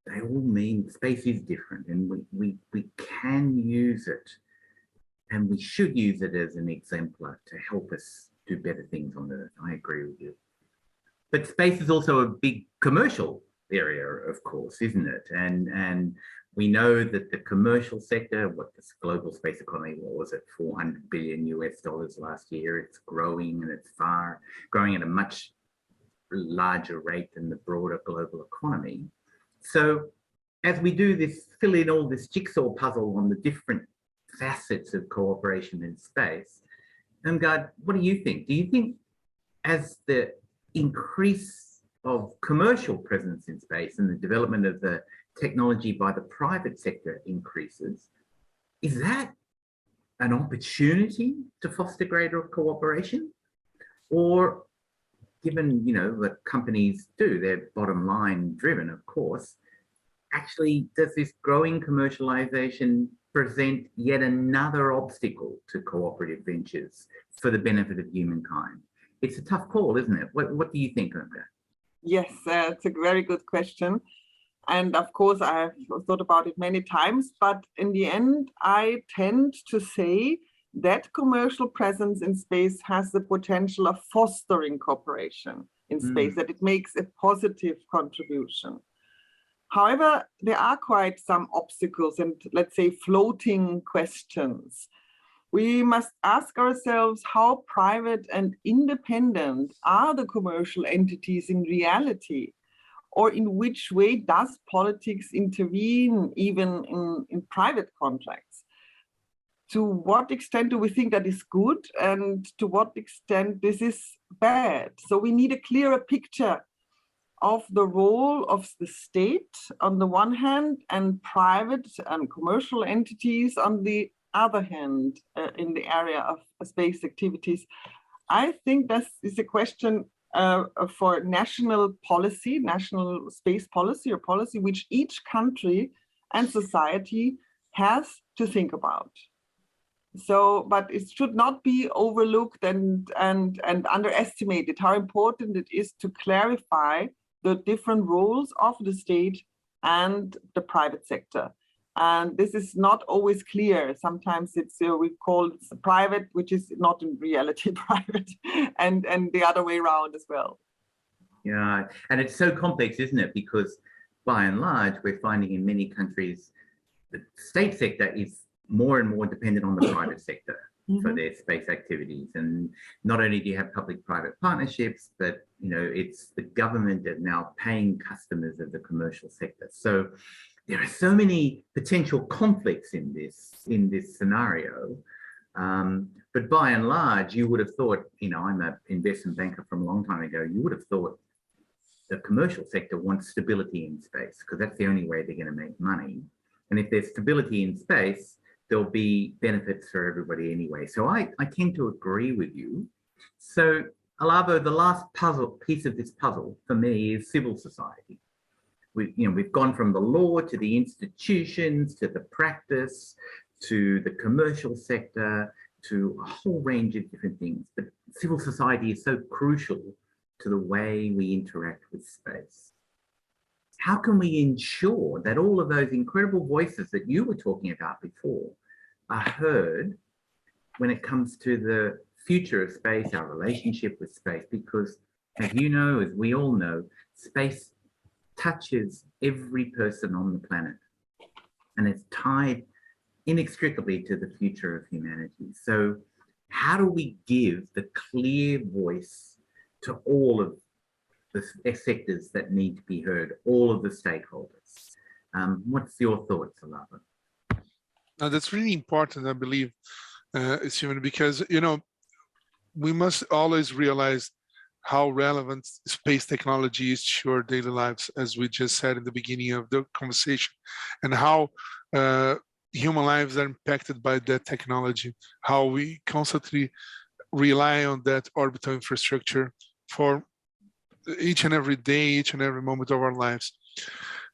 they all mean space is different, and we can use it. And we should use it as an exemplar to help us do better things on Earth. I agree with you. But space is also a big commercial area, of course, isn't it? And we know that the commercial sector, what this global space economy, what was it, $400 billion US last year, it's growing, and it's growing at a much larger rate than the broader global economy. So as we do this, fill in all this jigsaw puzzle on the different facets of cooperation in space, Irmgard, what do you think? Do you think as the increase of commercial presence in space and the development of the technology by the private sector increases, is that an opportunity to foster greater cooperation? Or given, you know, what companies do, they're bottom line driven, of course, actually does this growing commercialization present yet another obstacle to cooperative ventures for the benefit of humankind? It's a tough call, isn't it? What do you think, Irmgard? Yes, it's a very good question. And of course, I've thought about it many times, but in the end, I tend to say that commercial presence in space has the potential of fostering cooperation in space, that it makes a positive contribution. However, there are quite some obstacles and, let's say, floating questions. We must ask ourselves how private and independent are the commercial entities in reality, or in which way does politics intervene even in private contracts? To what extent do we think that is good, and to what extent this is bad? So we need a clearer picture of the role of the state on the one hand and private and commercial entities on the other hand in the area of space activities. I think this is a question for national policy, national space policy, or policy which each country and society has to think about. So, but it should not be overlooked and underestimated how important it is to clarify the different roles of the state and the private sector. And this is not always clear. Sometimes it's we call it private, which is not in reality private, and the other way around as well. Yeah, and it's so complex, isn't it? Because by and large, we're finding in many countries the state sector is more and more dependent on the private sector for their space activities. And not only do you have public-private partnerships, but you know, it's the government that now paying customers of the commercial sector. So there are so many potential conflicts in this scenario. But by and large, you would have thought, you know, I'm an investment banker from a long time ago, you would have thought the commercial sector wants stability in space because that's the only way they're going to make money. And if there's stability in space, there'll be benefits for everybody anyway. So I tend to agree with you. So Olavo, the last piece of this puzzle for me is civil society. We've gone from the law to the institutions, to the practice, to the commercial sector, to a whole range of different things. But civil society is so crucial to the way we interact with space. How can we ensure that all of those incredible voices that you were talking about before are heard when it comes to the future of space, our relationship with space? Because as you know, as we all know, space touches every person on the planet and it's tied inextricably to the future of humanity. So how do we give the clear voice to all of the sectors that need to be heard, all of the stakeholders? What's your thoughts, Olavo? That's really important, I believe, Steven, because, you know, we must always realize how relevant space technology is to our daily lives, as we just said in the beginning of the conversation, and how human lives are impacted by that technology, how we constantly rely on that orbital infrastructure for each and every day, each and every moment of our lives.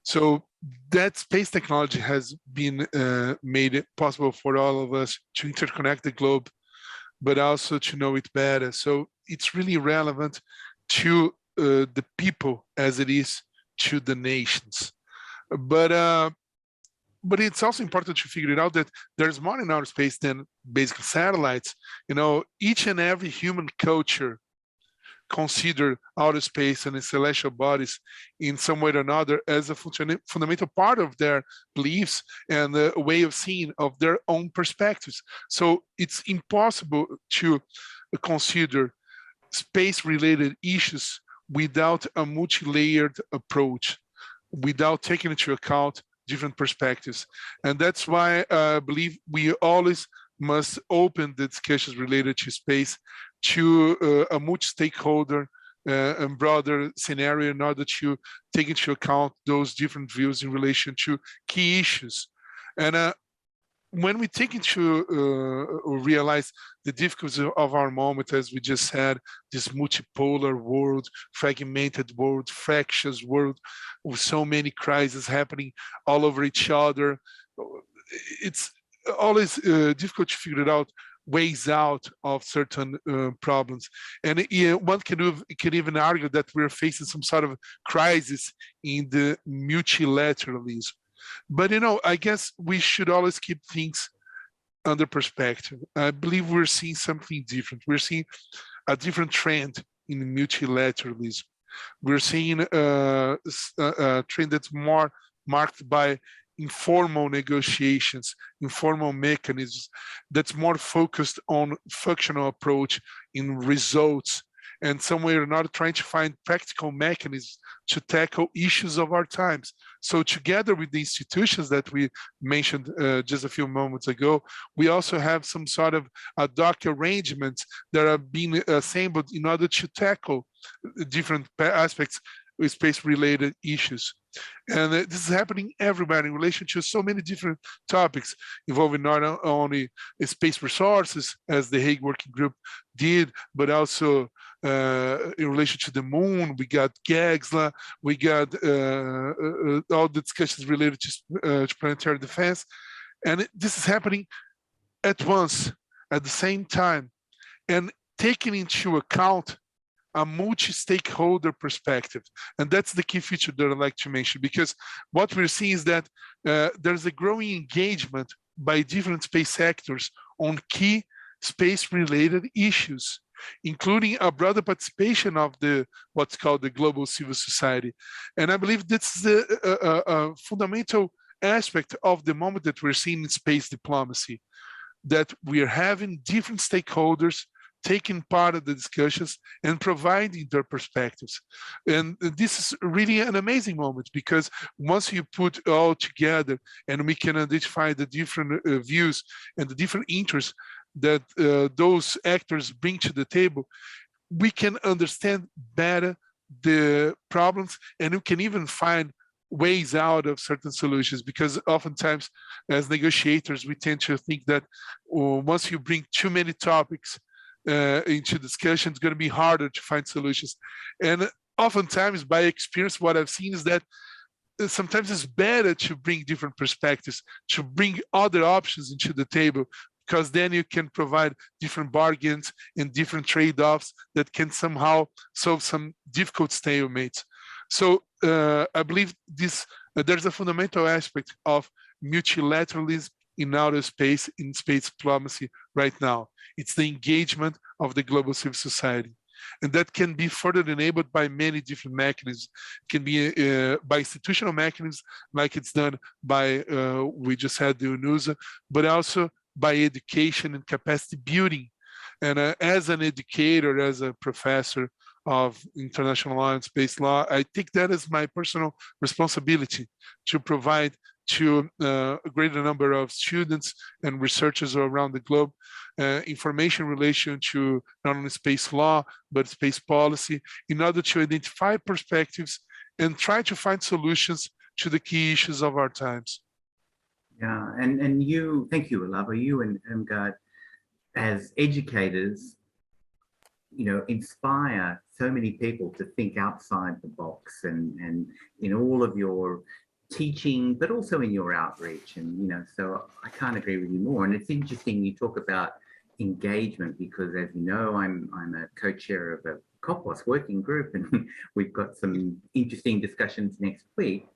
So that space technology has been made it possible for all of us to interconnect the globe, but also to know it better. So it's really relevant to the people as it is to the nations. But it's also important to figure it out that there's more in outer space than basically satellites. You know, each and every human culture consider outer space and the celestial bodies in some way or another as a fundamental part of their beliefs and a way of seeing of their own perspectives. So it's impossible to consider space-related issues without a multi-layered approach, without taking into account different perspectives. And that's why I believe we always must open the discussions related to space to a multi-stakeholder and broader scenario in order to take into account those different views in relation to key issues. And when we take into realize the difficulties of our moment, as we just had, this multipolar world, fragmented world, fractious world, with so many crises happening all over each other, it's always difficult to figure out ways out of certain problems. And one can even argue that we're facing some sort of crisis in the multilateralism. But, you know, I guess we should always keep things under perspective. I believe we're seeing something different. We're seeing a different trend in multilateralism. We're seeing a trend that's more marked by informal negotiations, informal mechanisms, that's more focused on functional approach in results, and somewhere or another trying to find practical mechanisms to tackle issues of our times. So together with the institutions that we mentioned just a few moments ago, we also have some sort of ad hoc arrangements that are being assembled in order to tackle different aspects with space-related issues. And this is happening everywhere in relation to so many different topics involving not only space resources, as the Hague Working Group did, but also in relation to the moon. We got GAGSLA, we got all the discussions related to planetary defense. And this is happening at once, at the same time, and taking into account a multi-stakeholder perspective. And that's the key feature that I'd like to mention, because what we're seeing is that there's a growing engagement by different space actors on key space-related issues, including a broader participation of what's called the global civil society. And I believe that's a fundamental aspect of the moment that we're seeing in space diplomacy, that we are having different stakeholders taking part of the discussions and providing their perspectives. And this is really an amazing moment, because once you put it all together and we can identify the different views and the different interests that those actors bring to the table, we can understand better the problems, and we can even find ways out of certain solutions, because oftentimes as negotiators, we tend to think that once you bring too many topics into discussion, it's going to be harder to find solutions. And oftentimes, by experience, what I've seen is that sometimes it's better to bring different perspectives, to bring other options into the table, because then you can provide different bargains and different trade-offs that can somehow solve some difficult stalemates. So I believe there's a fundamental aspect of multilateralism in outer space, in space diplomacy right now. It's the engagement of the global civil society. And that can be further enabled by many different mechanisms. It can be by institutional mechanisms, like it's done by, we just had the UNUSA, but also by education and capacity building. And as an educator, as a professor of international law and space law, I take that as my personal responsibility to provide to a greater number of students and researchers around the globe information in relation to not only space law, but space policy, in order to identify perspectives and try to find solutions to the key issues of our times. Yeah, and you, thank you, Olavo, you and Irmgard, as educators, you know, inspire so many people to think outside the box, and in all of your teaching, but also in your outreach. And, you know, so I can't agree with you more. And it's interesting you talk about engagement, because as you know, I'm a co-chair of a UNCOPUOS working group, and we've got some interesting discussions next week.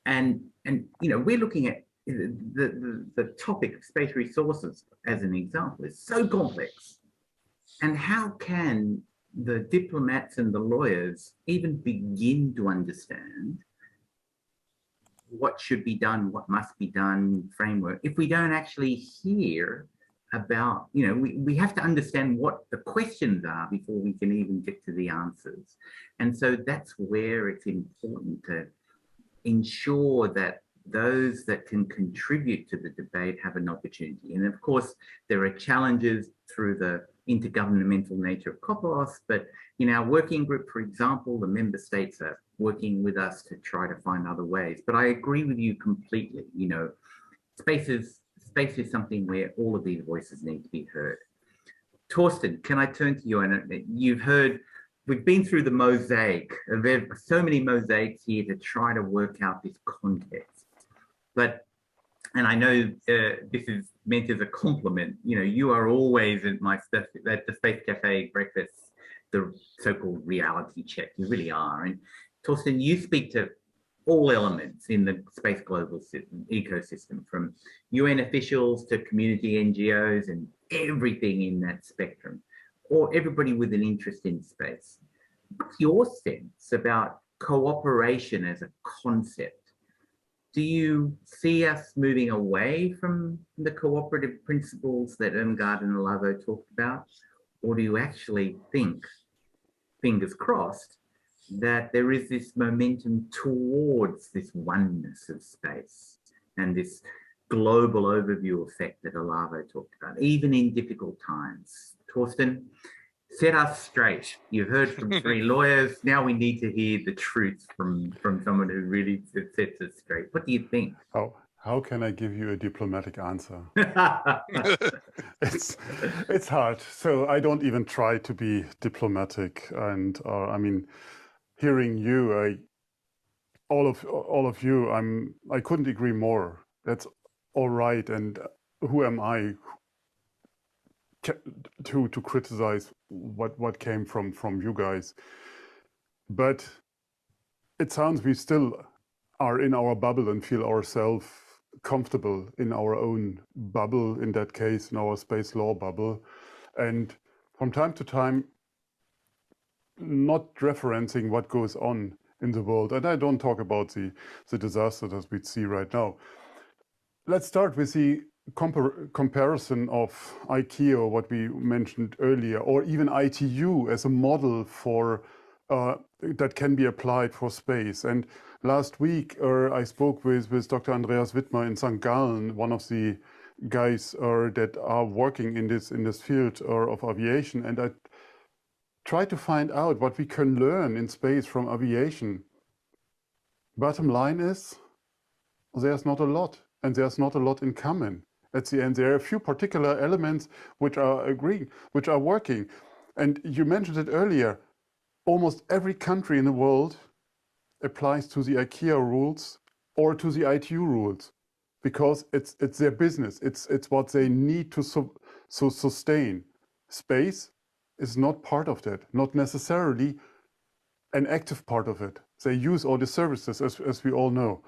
And you know, we're looking at the topic of space resources as an example is so complex. And how can the diplomats and the lawyers even begin to understand what should be done, what must be done, framework, if we don't actually hear about, you know, we have to understand what the questions are before we can even get to the answers. And so that's where it's important to ensure that those that can contribute to the debate have an opportunity. And of course, there are challenges through the intergovernmental nature of UNCOPUOS, but in our working group, for example, the member states are working with us to try to find other ways. But I agree with you completely. You know, space is something where all of these voices need to be heard. Torsten, can I turn to you? And you've heard, we've been through the mosaic. There are so many mosaics here to try to work out this context. But, and I know this is meant as a compliment, you know, you are always at the Space Cafe breakfast, the so-called reality check. You really are. And Torsten, you speak to all elements in the space global system, ecosystem, from UN officials to community NGOs and everything in that spectrum, or everybody with an interest in space. What's your sense about cooperation as a concept? Do you see us moving away from the cooperative principles that Irmgard and Olavo talked about? Or do you actually think, fingers crossed, that there is this momentum towards this oneness of space and this global overview effect that Olavo talked about, even in difficult times? Torsten, set us straight. You've heard from three lawyers. Now we need to hear the truth from someone who really sets us straight. What do you think? How can I give you a diplomatic answer? It's hard. So I don't even try to be diplomatic. And I mean, hearing you, all of you, I couldn't agree more. That's all right. And who am I to criticize what came from you guys? But it sounds we still are in our bubble and feel ourselves comfortable in our own bubble, in that case, in our space law bubble. And from time to time, not referencing what goes on in the world. And I don't talk about the disaster that we see right now. Let's start with the comparison of ICAO, what we mentioned earlier, or even ITU as a model for that can be applied for space. And last week, I spoke with Dr. Andreas Wittmer in St. Gallen, one of the guys that are working in this field of aviation, and I tried to find out what we can learn in space from aviation. Bottom line is, there's not a lot, and there's not a lot in common. At the end, there are a few particular elements which are working. And you mentioned it earlier, almost every country in the world applies to the ICAO rules or to the ITU rules, because it's their business. It's what they need to sustain. Space is not part of that, not necessarily an active part of it. They use all the services, as we all know.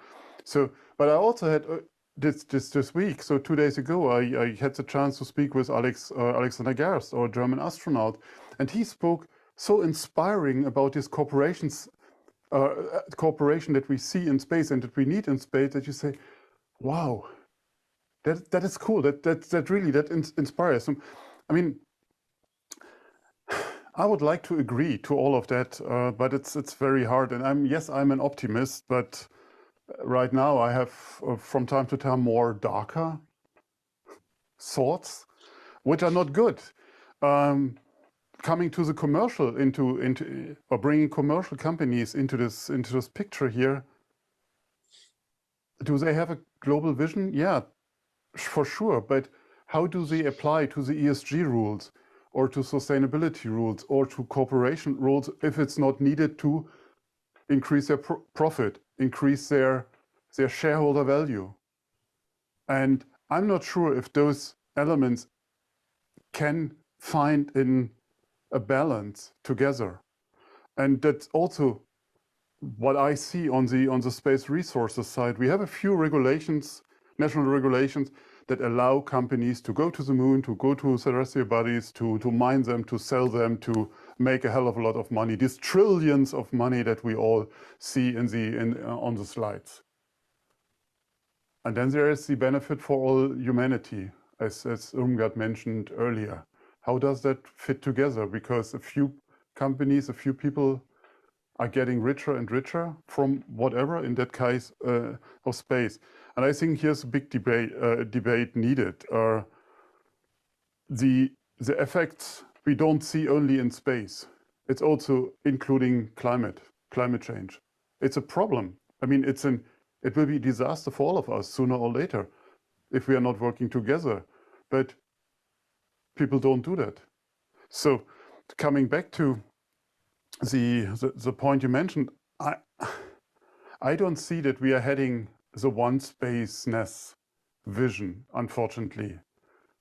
So, but I also had this week, so 2 days ago, I had the chance to speak with Alexander Gerst, our German astronaut, and he spoke so inspiring about this cooperation that we see in space and that we need in space, that you say, wow, that is cool. That really inspires. I mean, I would like to agree to all of that, but it's very hard. And I'm an optimist, but right now I have from time to time more darker thoughts, which are not good. Coming to the commercial or bringing commercial companies into this picture here. Do they have a global vision? Yeah, for sure. But how do they apply to the ESG rules, or to sustainability rules, or to cooperation rules if it's not needed to increase their profit, increase their shareholder value? And I'm not sure if those elements can find in a balance together. And that's also what I see on the space resources side. We have a few regulations, national regulations, that allow companies to go to the moon, to go to celestial bodies, to mine them, to sell them, to make a hell of a lot of money. These trillions of money that we all see on the slides. And then there is the benefit for all humanity. as Irmgard mentioned earlier. How does that fit together? Because a few companies, a few people are getting richer and richer from whatever, in that case, of space. And I think here's a big debate needed. The effects we don't see only in space. It's also including climate change. It's a problem. I mean, it will be a disaster for all of us sooner or later if we are not working together. But people don't do that. So coming back to the point you mentioned, I don't see that we are heading the one spaceness vision, unfortunately.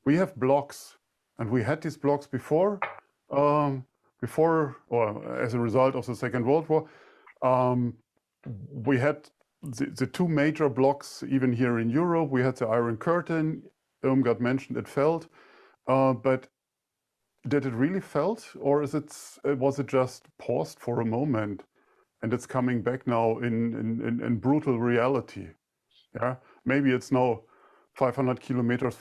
We have blocks, and we had these blocks before or as a result of the Second World War. We had the two major blocks, even here in Europe. We had the Iron Curtain. Irmgard mentioned it fell, but did it really felt, or was it just paused for a moment, and it's coming back now in brutal reality? Yeah, maybe it's now 500 kilometers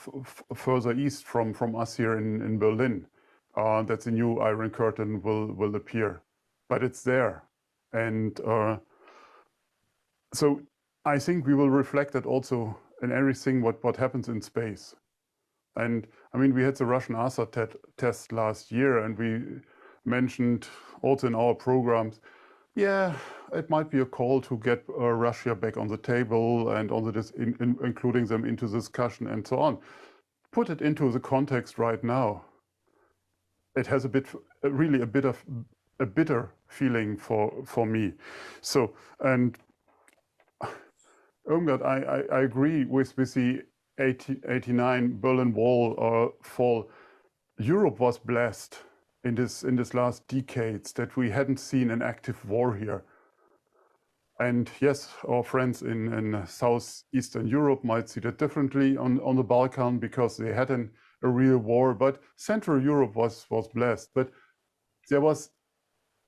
further east from us here in Berlin. That the new Iron Curtain will appear, but it's there, and so I think we will reflect that also in everything what happens in space. And I mean, we had the Russian Asa test last year, and we mentioned also in our programs, yeah, it might be a call to get Russia back on the table and on including them into discussion and so on. Put it into the context right now. It has really a bitter feeling for me. So, and Irmgard, I agree with the 89 Berlin Wall fall. Europe was blessed in this last decades that we hadn't seen an active war here. And yes, our friends in southeastern Europe might see that differently on the Balkan because they had a real war, but Central Europe was blessed. But there was,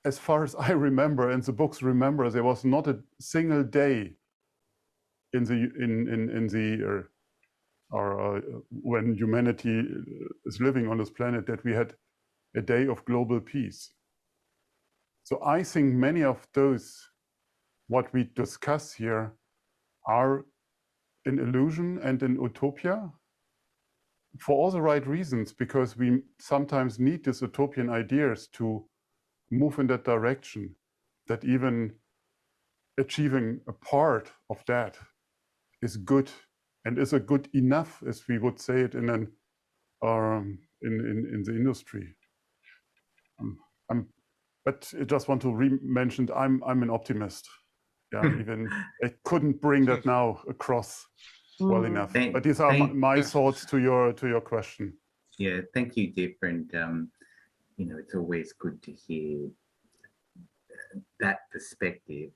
as far as I remember, and the books remember, there was not a single day when humanity is living on this planet that we had a day of global peace. So I think many of those, what we discuss here, are an illusion and an utopia for all the right reasons, because we sometimes need these utopian ideas to move in that direction, that even achieving a part of that is good, and is a good enough, as we would say it in the industry. But I just want to mention I'm an optimist. Yeah, even I couldn't bring that now across well enough. But these are my thoughts to your question. Yeah, thank you, Dick. And you know, it's always good to hear that perspective.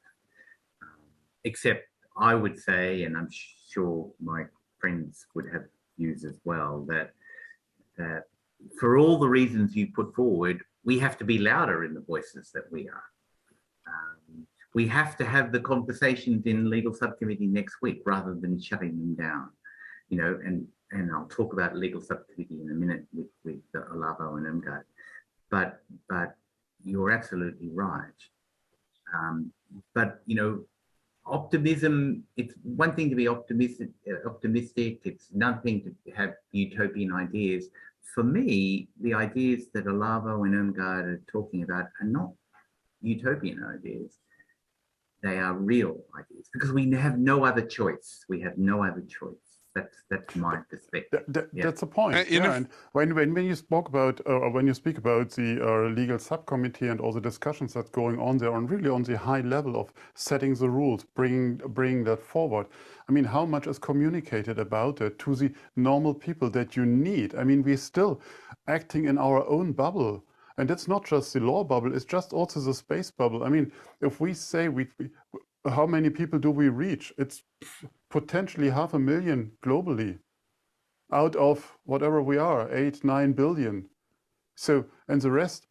Except I would say, and I'm sure my friends would have views as well, that for all the reasons you put forward, we have to be louder in the voices that we are. We have to have the conversations in Legal Subcommittee next week rather than shutting them down. You know, and I'll talk about Legal Subcommittee in a minute with Olavo and Irmgard. But you're absolutely right. But you know, optimism, it's one thing to be optimistic, it's another thing to have utopian ideas. For me, the ideas that Olavo and Irmgard are talking about are not utopian ideas. They are real ideas, because we have no other choice. We have no other choice. That's my perspective. That's a point. Yeah. And when you spoke about, or when you speak about the legal subcommittee and all the discussions that's going on there, really on the high level of setting the rules, bringing that forward. I mean, how much is communicated about it to the normal people that you need? I mean, we're still acting in our own bubble. And it's not just the law bubble, it's just also the space bubble. I mean, if we say how many people do we reach? It's potentially 500,000 globally out of whatever we are, 8-9 billion. So, and the rest,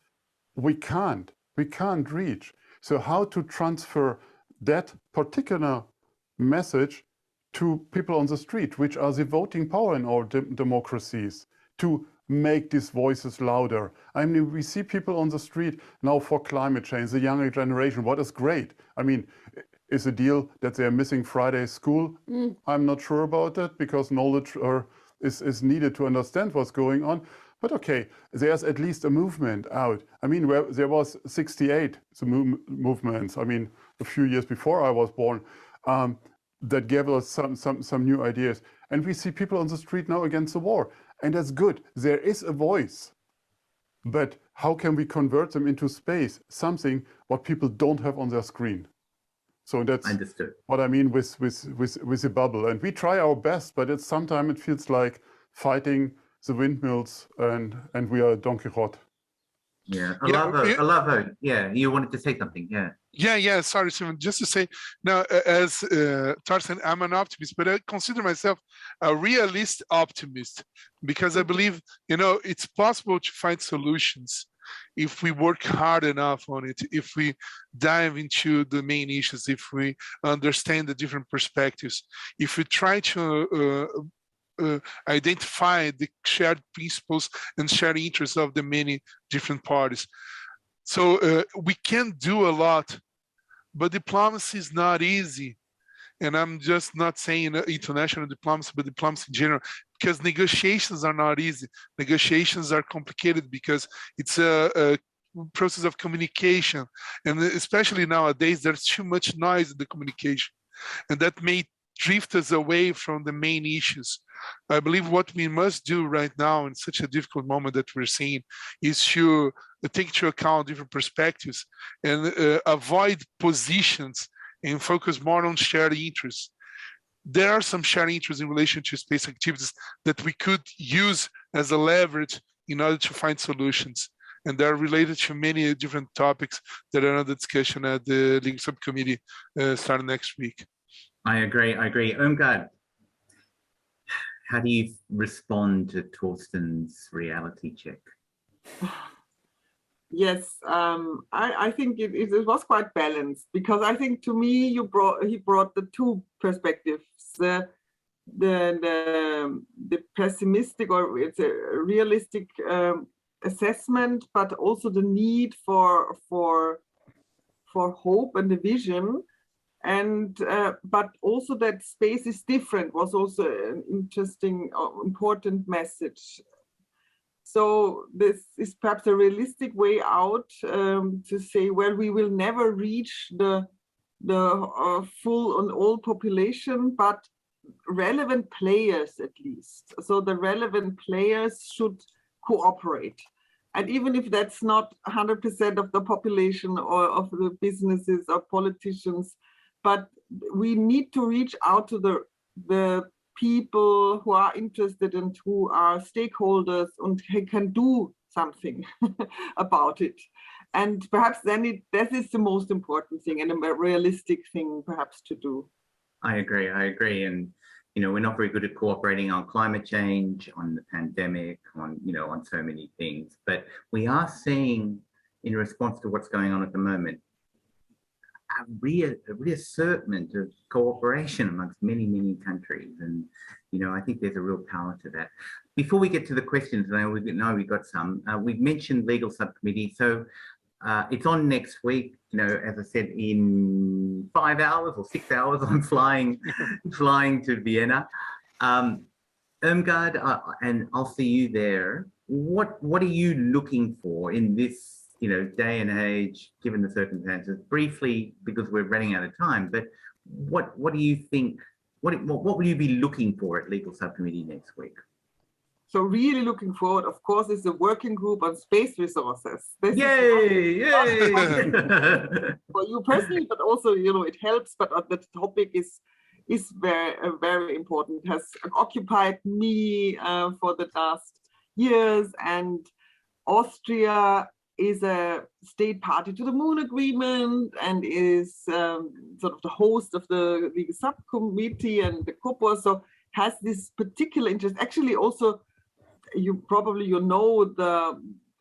we can't reach. So how to transfer that particular message to people on the street, which are the voting power in our democracies, to make these voices louder. I mean, we see people on the street now for climate change, the younger generation, what is great. I mean, is the deal that they are missing Friday school? I'm not sure about that, because knowledge is needed to understand what's going on. But okay, there's at least a movement out. I mean, where there was 68 movements, I mean, a few years before I was born, that gave us some new ideas. And we see people on the street now against the war. And that's good. There is a voice. But how can we convert them into space? Something what people don't have on their screen. So that's Understood. What I mean with the bubble. And we try our best, but sometimes it feels like fighting the windmills and we are Don Quixote. Yeah, Olavo, yeah, you wanted to say something, yeah. Yeah, sorry, Steven, just to say, now, as Torsten, I'm an optimist, but I consider myself a realist optimist, because I believe, it's possible to find solutions if we work hard enough on it, if we dive into the main issues, if we understand the different perspectives, if we try to identify the shared principles and shared interests of the many different parties. So we can do a lot, but diplomacy is not easy. And I'm just not saying international diplomacy, but diplomacy in general, because negotiations are not easy. Negotiations are complicated because it's a process of communication. And especially nowadays, there's too much noise in the communication. And that may drift us away from the main issues. I believe what we must do right now in such a difficult moment that we're seeing is to take into account different perspectives and avoid positions and focus more on shared interests. There are some shared interests in relation to space activities that we could use as a leverage in order to find solutions. And they're related to many different topics that are under discussion at the Legal Subcommittee starting next week. I agree. Irmgard, how do you respond to Torsten's reality check? Yes, I think it was quite balanced, because I think to me he brought the two perspectives, the pessimistic, or it's a realistic assessment, but also the need for hope and a vision. And but also that space is different was also an interesting, important message. So this is perhaps a realistic way out, to say, well, we will never reach the full and all population, but relevant players at least. So the relevant players should cooperate. And even if that's not 100% of the population or of the businesses or politicians, but we need to reach out to the people who are interested and who are stakeholders and who can do something about it. And perhaps then that is the most important thing and a realistic thing perhaps to do. I agree. And, we're not very good at cooperating on climate change, on the pandemic, on so many things. But we are seeing, in response to what's going on at the moment, a reassertment of cooperation amongst many countries, and I think there's a real power to that. Before we get to the questions, I know we've got some. We've mentioned Legal Subcommittee, so it's on next week. As I said, in 5 hours or 6 hours, I'm flying to Vienna. Irmgard, and I'll see you there. What are you looking for in this day and age, given the circumstances? Briefly, because we're running out of time, but what do you think, what will you be looking for at Legal Subcommittee next week? So really looking forward, of course, is the working group on space resources. Yay! For you personally, but also, it helps, but the topic is very, very important. It has occupied me for the last years, and Austria is a state party to the Moon Agreement and is sort of the host of the Legal Subcommittee and the UNCOPUOS, so has this particular interest. Actually, also, you know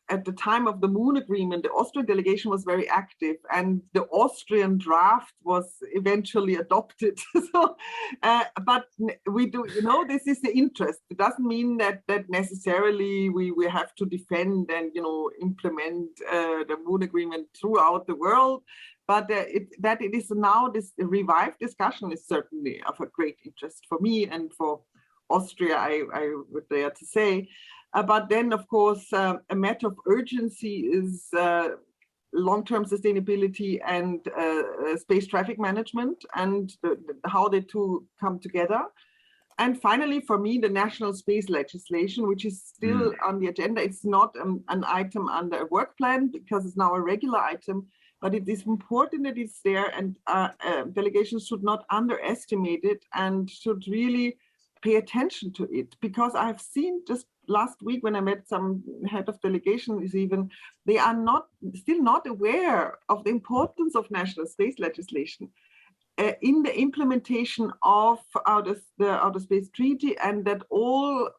at the time of the Moon Agreement, the Austrian delegation was very active, and the Austrian draft was eventually adopted. So, but we do, this is the interest. It doesn't mean that necessarily we have to defend and implement the Moon Agreement throughout the world. But that it is now, this revived discussion is certainly of a great interest for me and for Austria, I would dare to say. But then, of course, a matter of urgency is long-term sustainability and space traffic management, and how the two come together. And finally, for me, the national space legislation, which is still on the agenda. It's not an item under a work plan because it's now a regular item, but it is important that it's there, and delegations should not underestimate it and should really pay attention to it, because I've seen just last week when I met some head of delegations, even they are still not aware of the importance of national space legislation in the implementation of the Outer Space Treaty, and that all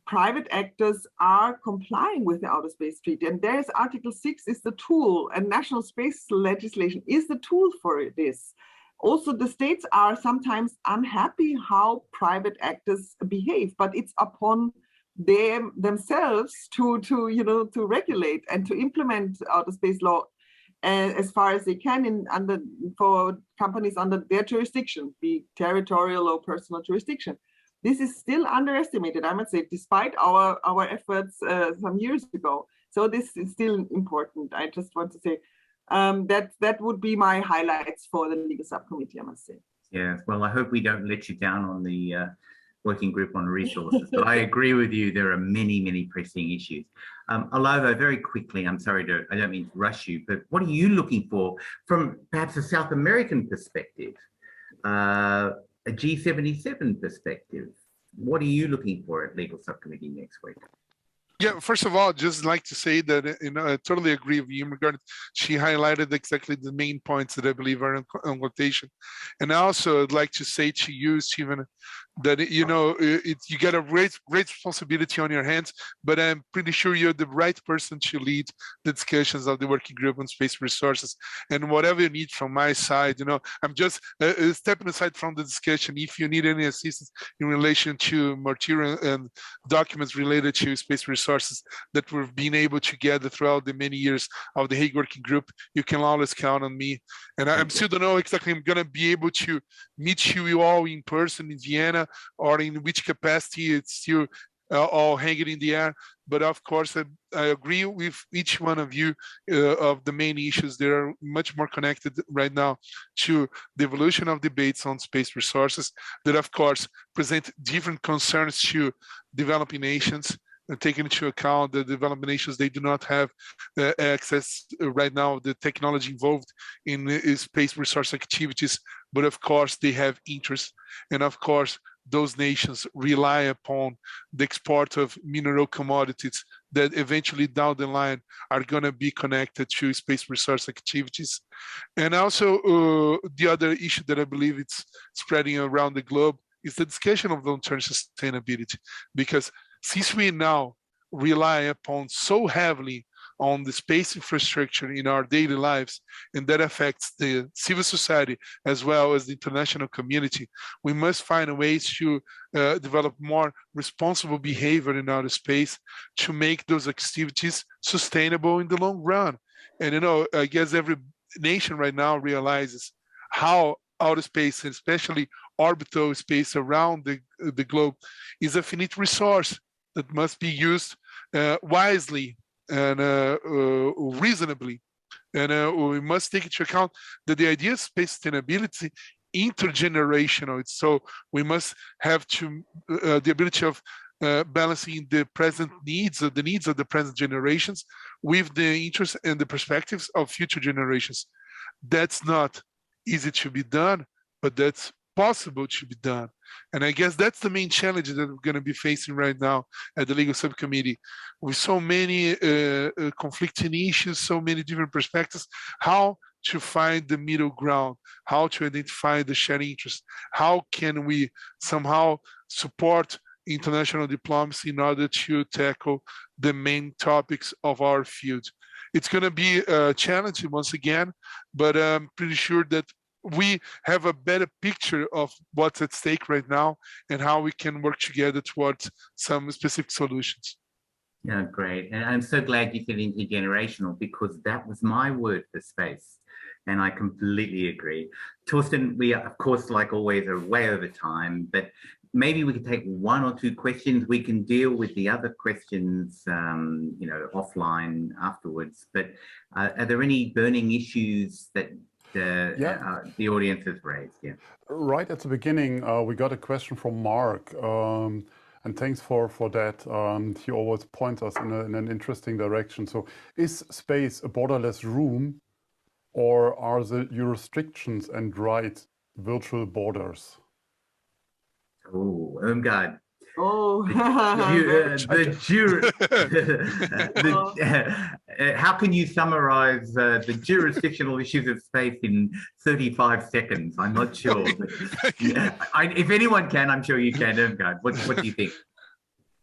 private actors are complying with the Outer Space Treaty. And there's Article 6 is the tool, and national space legislation is the tool for this. Also, the states are sometimes unhappy how private actors behave, but it's upon themselves to regulate and to implement outer space law as far as they can for companies under their jurisdiction, be territorial or personal jurisdiction. This is still underestimated, I must say, despite our efforts some years ago. So this is still important. I just want to say that would be my highlights for the Legal Subcommittee, I must say. Yeah, well, I hope we don't let you down on the working group on resources, but I agree with you. There are many, many pressing issues. Olavo, very quickly, I'm sorry I don't mean to rush you, but what are you looking for from perhaps a South American perspective, a G77 perspective? What are you looking for at Legal Subcommittee next week? Yeah, first of all, I'd just like to say that I totally agree with you, Irmgard. She highlighted exactly the main points that I believe are on quotation. And also, I'd like to say to you, Steven, that you got a great responsibility on your hands, but I'm pretty sure you're the right person to lead the discussions of the working group on space resources. And whatever you need from my side, I'm just stepping aside from the discussion. If you need any assistance in relation to material and documents related to space resources that we've been able to gather throughout the many years of the Hague working group, you can always count on me. And I still don't know exactly I'm going to be able to meet you all in person in Vienna, or in which capacity. It's still all hanging in the air. But of course, I agree with each one of you of the main issues that are much more connected right now to the evolution of debates on space resources that, of course, present different concerns to developing nations. Taking into account the developing nations, they do not have access right now the technology involved in space resource activities, but of course they have interest, and of course those nations rely upon the export of mineral commodities that eventually down the line are going to be connected to space resource activities. And also the other issue that I believe it's spreading around the globe is the discussion of long-term sustainability, because since we now rely upon so heavily on the space infrastructure in our daily lives, and that affects the civil society as well as the international community, we must find ways to develop more responsible behavior in outer space to make those activities sustainable in the long run. And I guess every nation right now realizes how outer space, and especially orbital space around the globe, is a finite resource that must be used wisely and reasonably. And we must take into account that the idea of space sustainability intergenerational. So we must have the ability of balancing the present needs, of the present generations with the interests and the perspectives of future generations. That's not easy to be done, but that's possible to be done. And I guess that's the main challenge that we're going to be facing right now at the Legal Subcommittee, with so many conflicting issues, so many different perspectives, how to find the middle ground, how to identify the shared interests, how can we somehow support international diplomacy in order to tackle the main topics of our field. It's going to be challenging once again, but I'm pretty sure that we have a better picture of what's at stake right now and how we can work together towards some specific solutions. Yeah, great. And I'm so glad you said intergenerational, because that was my word for space. And I completely agree. Torsten, we are, of course, like always, are way over time, but maybe we could take one or two questions. We can deal with the other questions, you know, offline afterwards. But are there any burning issues that the audience has raised? Yeah. Right at the beginning, we got a question from Mark. And thanks for that. He always points us in an interesting direction. So is space a borderless room, or are the jurisdictions and rights virtual borders? Oh, Irmgard. Oh, how can you summarize the jurisdictional issues of space in 35 seconds? I'm not sure. If anyone can, I'm sure you can, Irmgard. What do you think?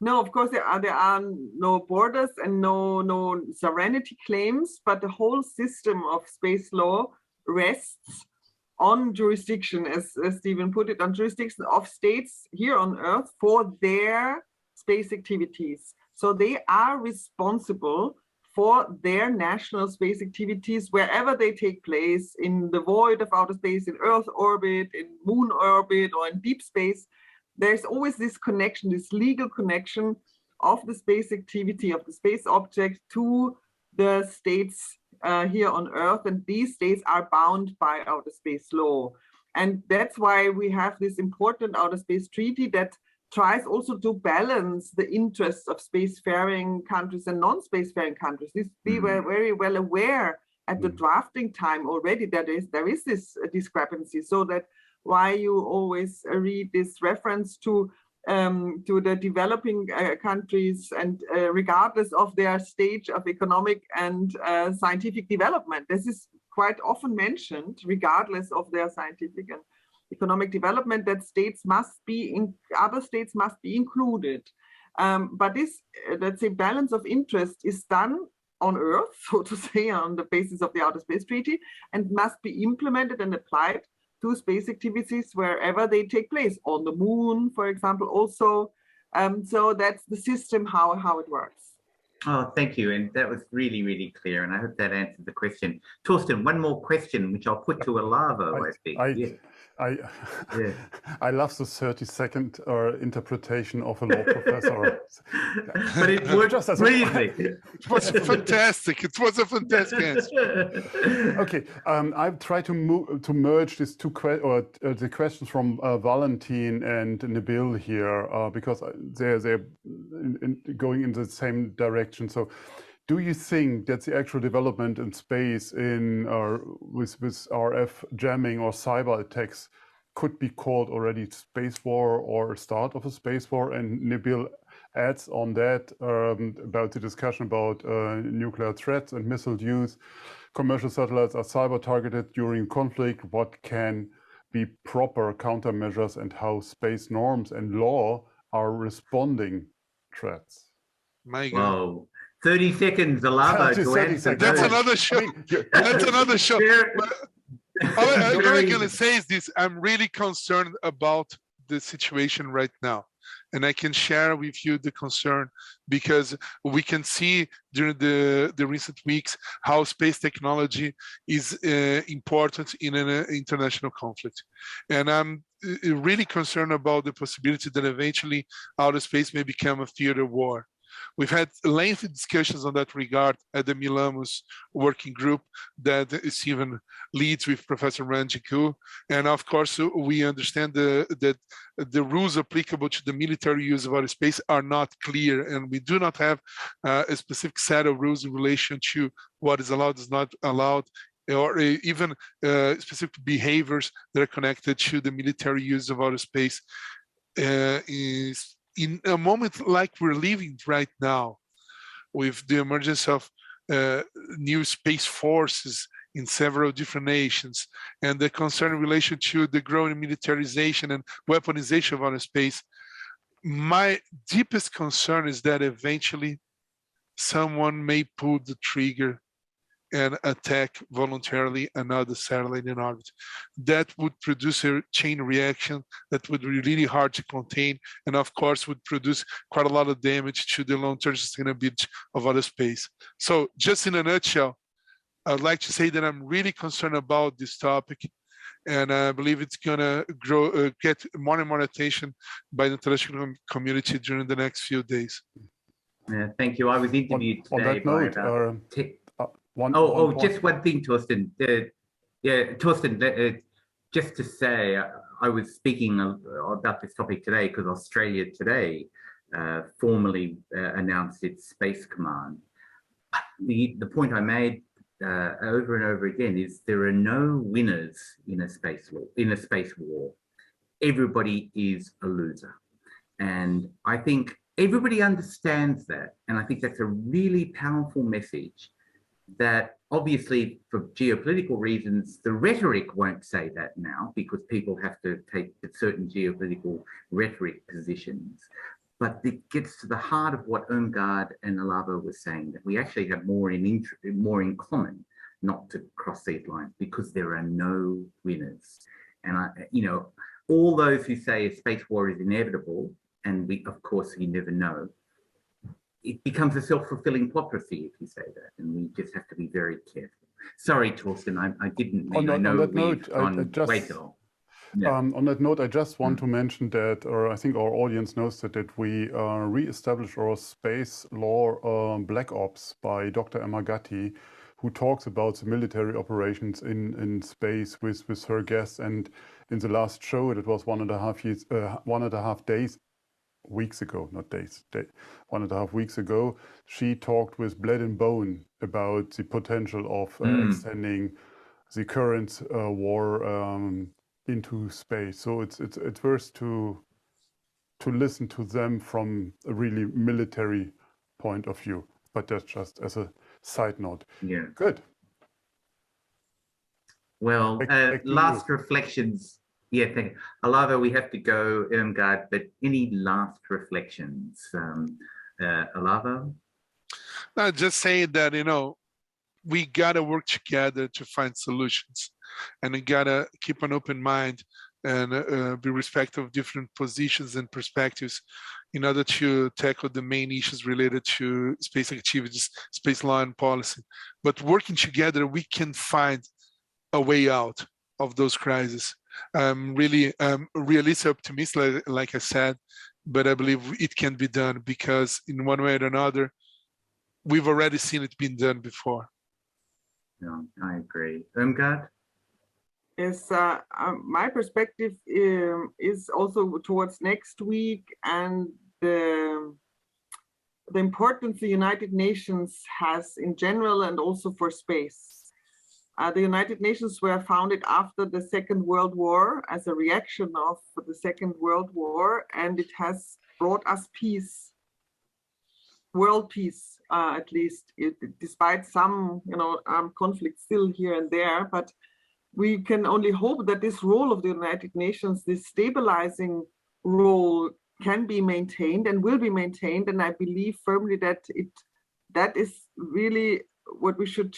No, of course there are no borders and no sovereignty claims, but the whole system of space law rests on jurisdiction, as Steven put it, on jurisdiction of states here on Earth for their space activities. So they are responsible for their national space activities wherever they take place, in the void of outer space, in Earth orbit, in moon orbit, or in deep space. There's always this connection, this legal connection of the space activity, of the space object to the states here on Earth, and these states are bound by outer space law. And that's why we have this important outer space treaty that tries also to balance the interests of spacefaring countries and non-spacefaring countries. We were very well aware at the drafting time already that there is this discrepancy, so that why you always read this reference to the developing countries, and regardless of their stage of economic and scientific development. This is quite often mentioned, regardless of their scientific and economic development, that other states must be included. But this, let's say, balance of interest is done on Earth, so to say, on the basis of the Outer Space Treaty, and must be implemented and applied to space activities wherever they take place, on the moon, for example, also. So that's the system, how it works. Oh, thank you. And that was really, really clear. And I hope that answered the question. Torsten, one more question, which I'll put to Olavo, I think. I love the 30-second interpretation of a law professor. But it worked just as brilliantly. It was fantastic. It was a fantastic answer. Okay, I've tried to merge these two the questions from Valentin and Nabil here because they're going in the same direction. So, do you think that the actual development in space with RF jamming or cyber attacks could be called already space war or start of a space war? And Nabil adds on that about the discussion about nuclear threats and missile use. Commercial satellites are cyber targeted during conflict. What can be proper countermeasures, and how space norms and law are responding threats? My God. Wow. 30 seconds, Olavo, to answer. That's another show. That's another show. All I'm going to say is this. I'm really concerned about the situation right now. And I can share with you the concern, because we can see during the recent weeks how space technology is important in an international conflict. And I'm really concerned about the possibility that eventually outer space may become a theater war. We've had lengthy discussions on that regard at the Milamos working group that Steven leads with Professor Ranjiku. And of course, we understand that the rules applicable to the military use of outer space are not clear. And we do not have a specific set of rules in relation to what is allowed, is not allowed, or even specific behaviors that are connected to the military use of outer space. In a moment like we're living right now, with the emergence of new space forces in several different nations, and the concern in relation to the growing militarization and weaponization of outer space, my deepest concern is that eventually someone may pull the trigger and attack voluntarily another satellite in orbit. That would produce a chain reaction that would be really hard to contain, and of course would produce quite a lot of damage to the long-term sustainability of outer space. So just in a nutshell, I'd like to say that I'm really concerned about this topic, and I believe it's gonna grow, get more and more attention by the international community during the next few days. Thank you. I was interviewed on today that by note, about one just one thing, Torsten. Torsten, just to say, I was speaking about this topic today because Australia today formally announced its Space Command. The point I made over and over again is there are no winners in a space war. Everybody is a loser, and I think everybody understands that, and I think that's a really powerful message. That obviously for geopolitical reasons, the rhetoric won't say that now because people have to take certain geopolitical rhetoric positions. But it gets to the heart of what Irmgard and Olavo were saying, that we actually have more in common not to cross these lines because there are no winners. And all those who say a space war is inevitable, and of course, you never know, it becomes a self-fulfilling prophecy if you say that, and we just have to be very careful. Sorry, Torsten, I didn't mean. On that note, on that note, I just want to mention that, or I think our audience knows that we re-established our space law Black Ops by Dr. Emma Gatti, who talks about the military operations in space with her guests. And in the last show, it was 1.5 days. Weeks ago, not days, 1.5 weeks ago, she talked with Blood and Bone about the potential of extending the current war into space. So it's worth to listen to them from a really military point of view. But that's just as a side note. Yeah. Good. Well, last reflections. Yeah, thank you. Olavo, we have to go, Irmgard, but any last reflections? Olavo? No, just saying that, we gotta work together to find solutions, and we gotta keep an open mind and be respectful of different positions and perspectives in order to tackle the main issues related to space activities, space law and policy. But working together, we can find a way out of those crises. I'm really realistic optimistic, like I said, but I believe it can be done because in one way or another, we've already seen it being done before. No, I agree. Irmgard? Yes, my perspective is also towards next week and the importance the United Nations has in general and also for space. The United Nations were founded after the Second World War as a reaction of the Second World War, and it has brought us peace, world peace, at least, despite some, armed conflicts still here and there. But we can only hope that this role of the United Nations, this stabilizing role, can be maintained and will be maintained. And I believe firmly that that is really what we should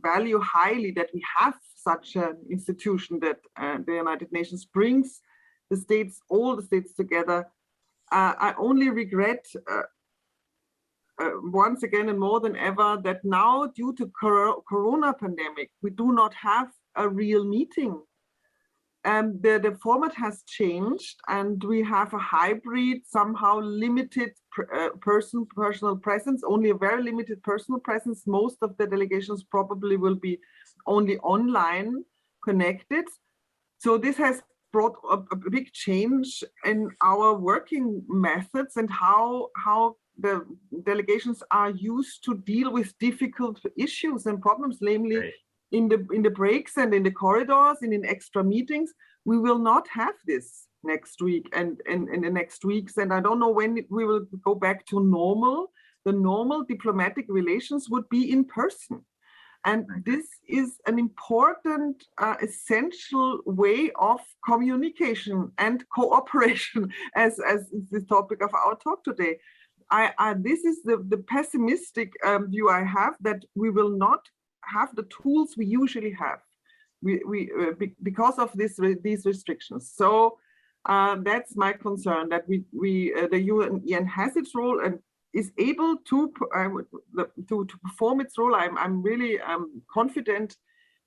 value highly, that we have such an institution, that the United Nations brings the states, all the states together. I only regret once again and more than ever that now, due to corona pandemic, we do not have a real meeting. The format has changed, and we have a hybrid, somehow limited personal presence, only a very limited personal presence. Most of the delegations probably will be only online connected. So this has brought a big change in our working methods and how the delegations are used to deal with difficult issues and problems, namely right. in the breaks and in the corridors and in extra meetings. We will not have this next week and in the next weeks, and I don't know when we will go back to normal. The normal diplomatic relations would be in person. And this is an important, essential way of communication and cooperation, as is the topic of our talk today. This is the pessimistic view I have, that we will not have the tools we usually have because of these restrictions. So that's my concern, that the UN has its role and is able to perform its role. I'm really confident,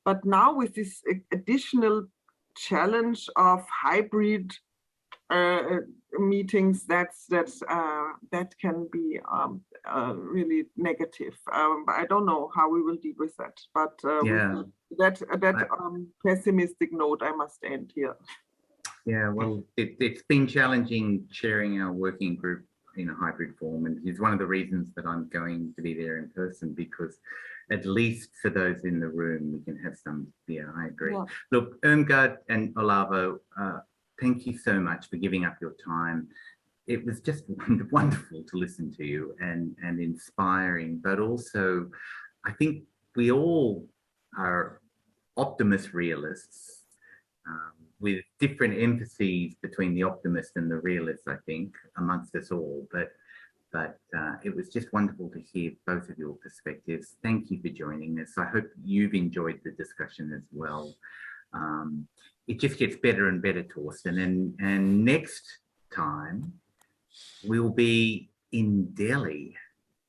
but now with this additional challenge of hybrid meetings, that can be really negative. I don't know how we will deal with that, but yeah, with that pessimistic note, I must end here. Yeah, well, it's been challenging chairing our working group in a hybrid form, and it's one of the reasons that I'm going to be there in person, because at least for those in the room, we can have some, yeah, I agree. Yeah. Look, Irmgard and Olavo, thank you so much for giving up your time. It was just wonderful to listen to you, and inspiring, but also I think we all are optimist realists, with different emphases between the optimist and the realist, I think, amongst us all. But it was just wonderful to hear both of your perspectives. Thank you for joining us. I hope you've enjoyed the discussion as well. It just gets better and better, Torsten. And next time, we'll be in Delhi,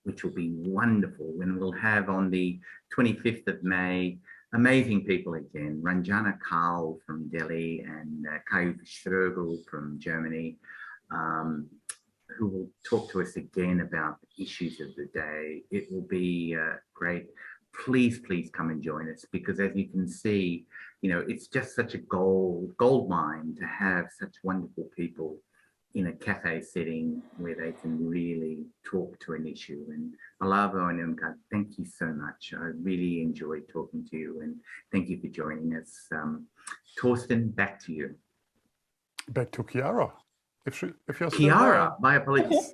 which will be wonderful, when we'll have on the 25th of May, amazing people again, Ranjana Kaul from Delhi and Kai Strögel from Germany, who will talk to us again about the issues of the day. It will be great. Please come and join us, because as you can see, it's just such a gold mine to have such wonderful people in a cafe setting where they can really talk to an issue. And Olavo and Irmgard, thank you so much. I really enjoyed talking to you, and thank you for joining us. Torsten, back to you. Back to Chiara. If you're Chiara, my apologies.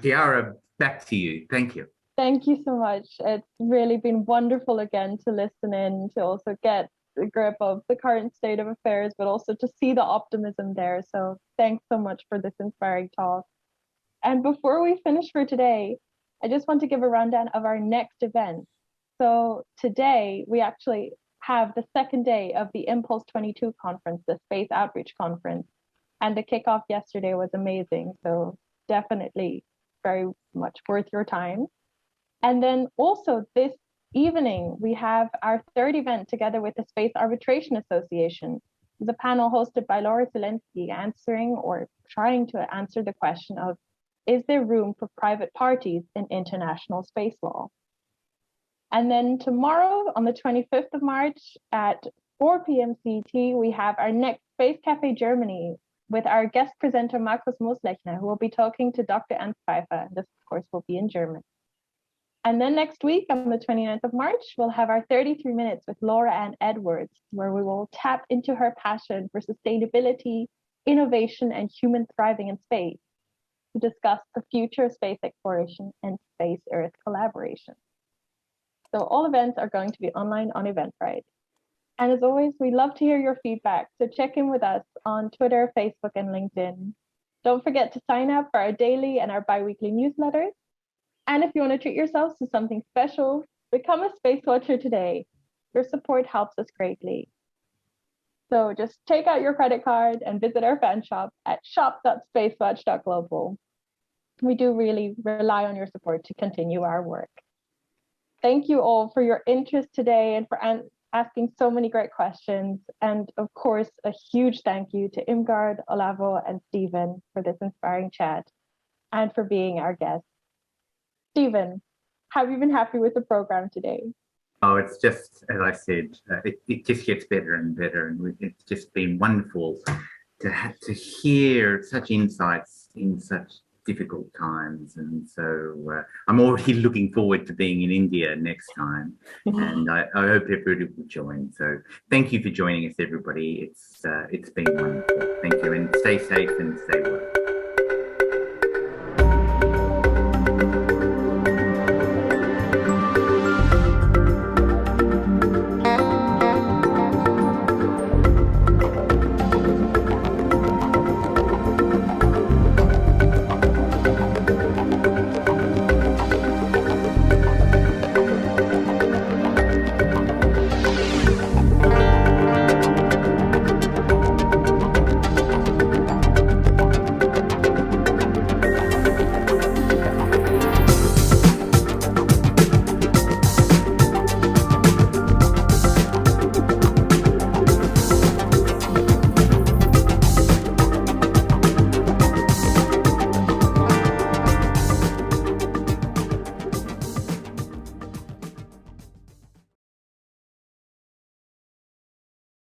Chiara, back to you. Thank you. Thank you so much. It's really been wonderful again to listen in, to also get the grip of the current state of affairs, but also to see the optimism there. So thanks so much for this inspiring talk. And before we finish for today, I just want to give a rundown of our next event. So today we actually have the second day of the Impulse 22 conference, the Space Outreach Conference. And the kickoff yesterday was amazing. So definitely very much worth your time. And then also this evening, we have our third event together with the Space Arbitration Association. The panel hosted by Laura Zelensky, answering or trying to answer the question of, is there room for private parties in international space law? And then tomorrow, on the 25th of March at 4 p.m. CET, we have our next Space Café Germany with our guest presenter, Markus Moslechner, who will be talking to Dr. Ernst Pfeiffer. This, of course, will be in German. And then next week, on the 29th of March, we'll have our 33 Minutes with Laura Ann Edwards, where we will tap into her passion for sustainability, innovation, and human thriving in space to discuss the future of space exploration and space-Earth collaboration. So all events are going to be online on Eventbrite. And as always, we love to hear your feedback, so check in with us on Twitter, Facebook, and LinkedIn. Don't forget to sign up for our daily and our bi-weekly newsletters. And if you want to treat yourselves to something special, become a Space Watcher today. Your support helps us greatly. So just take out your credit card and visit our fan shop at shop.SpaceWatch.Global. We do really rely on your support to continue our work. Thank you all for your interest today and for asking so many great questions. And of course, a huge thank you to Irmgard, Olavo, and Steven for this inspiring chat and for being our guest. Steven, have you been happy with the program today? Oh, it's just, as I said, it just gets better and better. And it's just been wonderful to hear such insights in such difficult times. And so I'm already looking forward to being in India next time. And I hope everybody will join. So thank you for joining us, everybody. It's been wonderful. Thank you, and stay safe and stay well.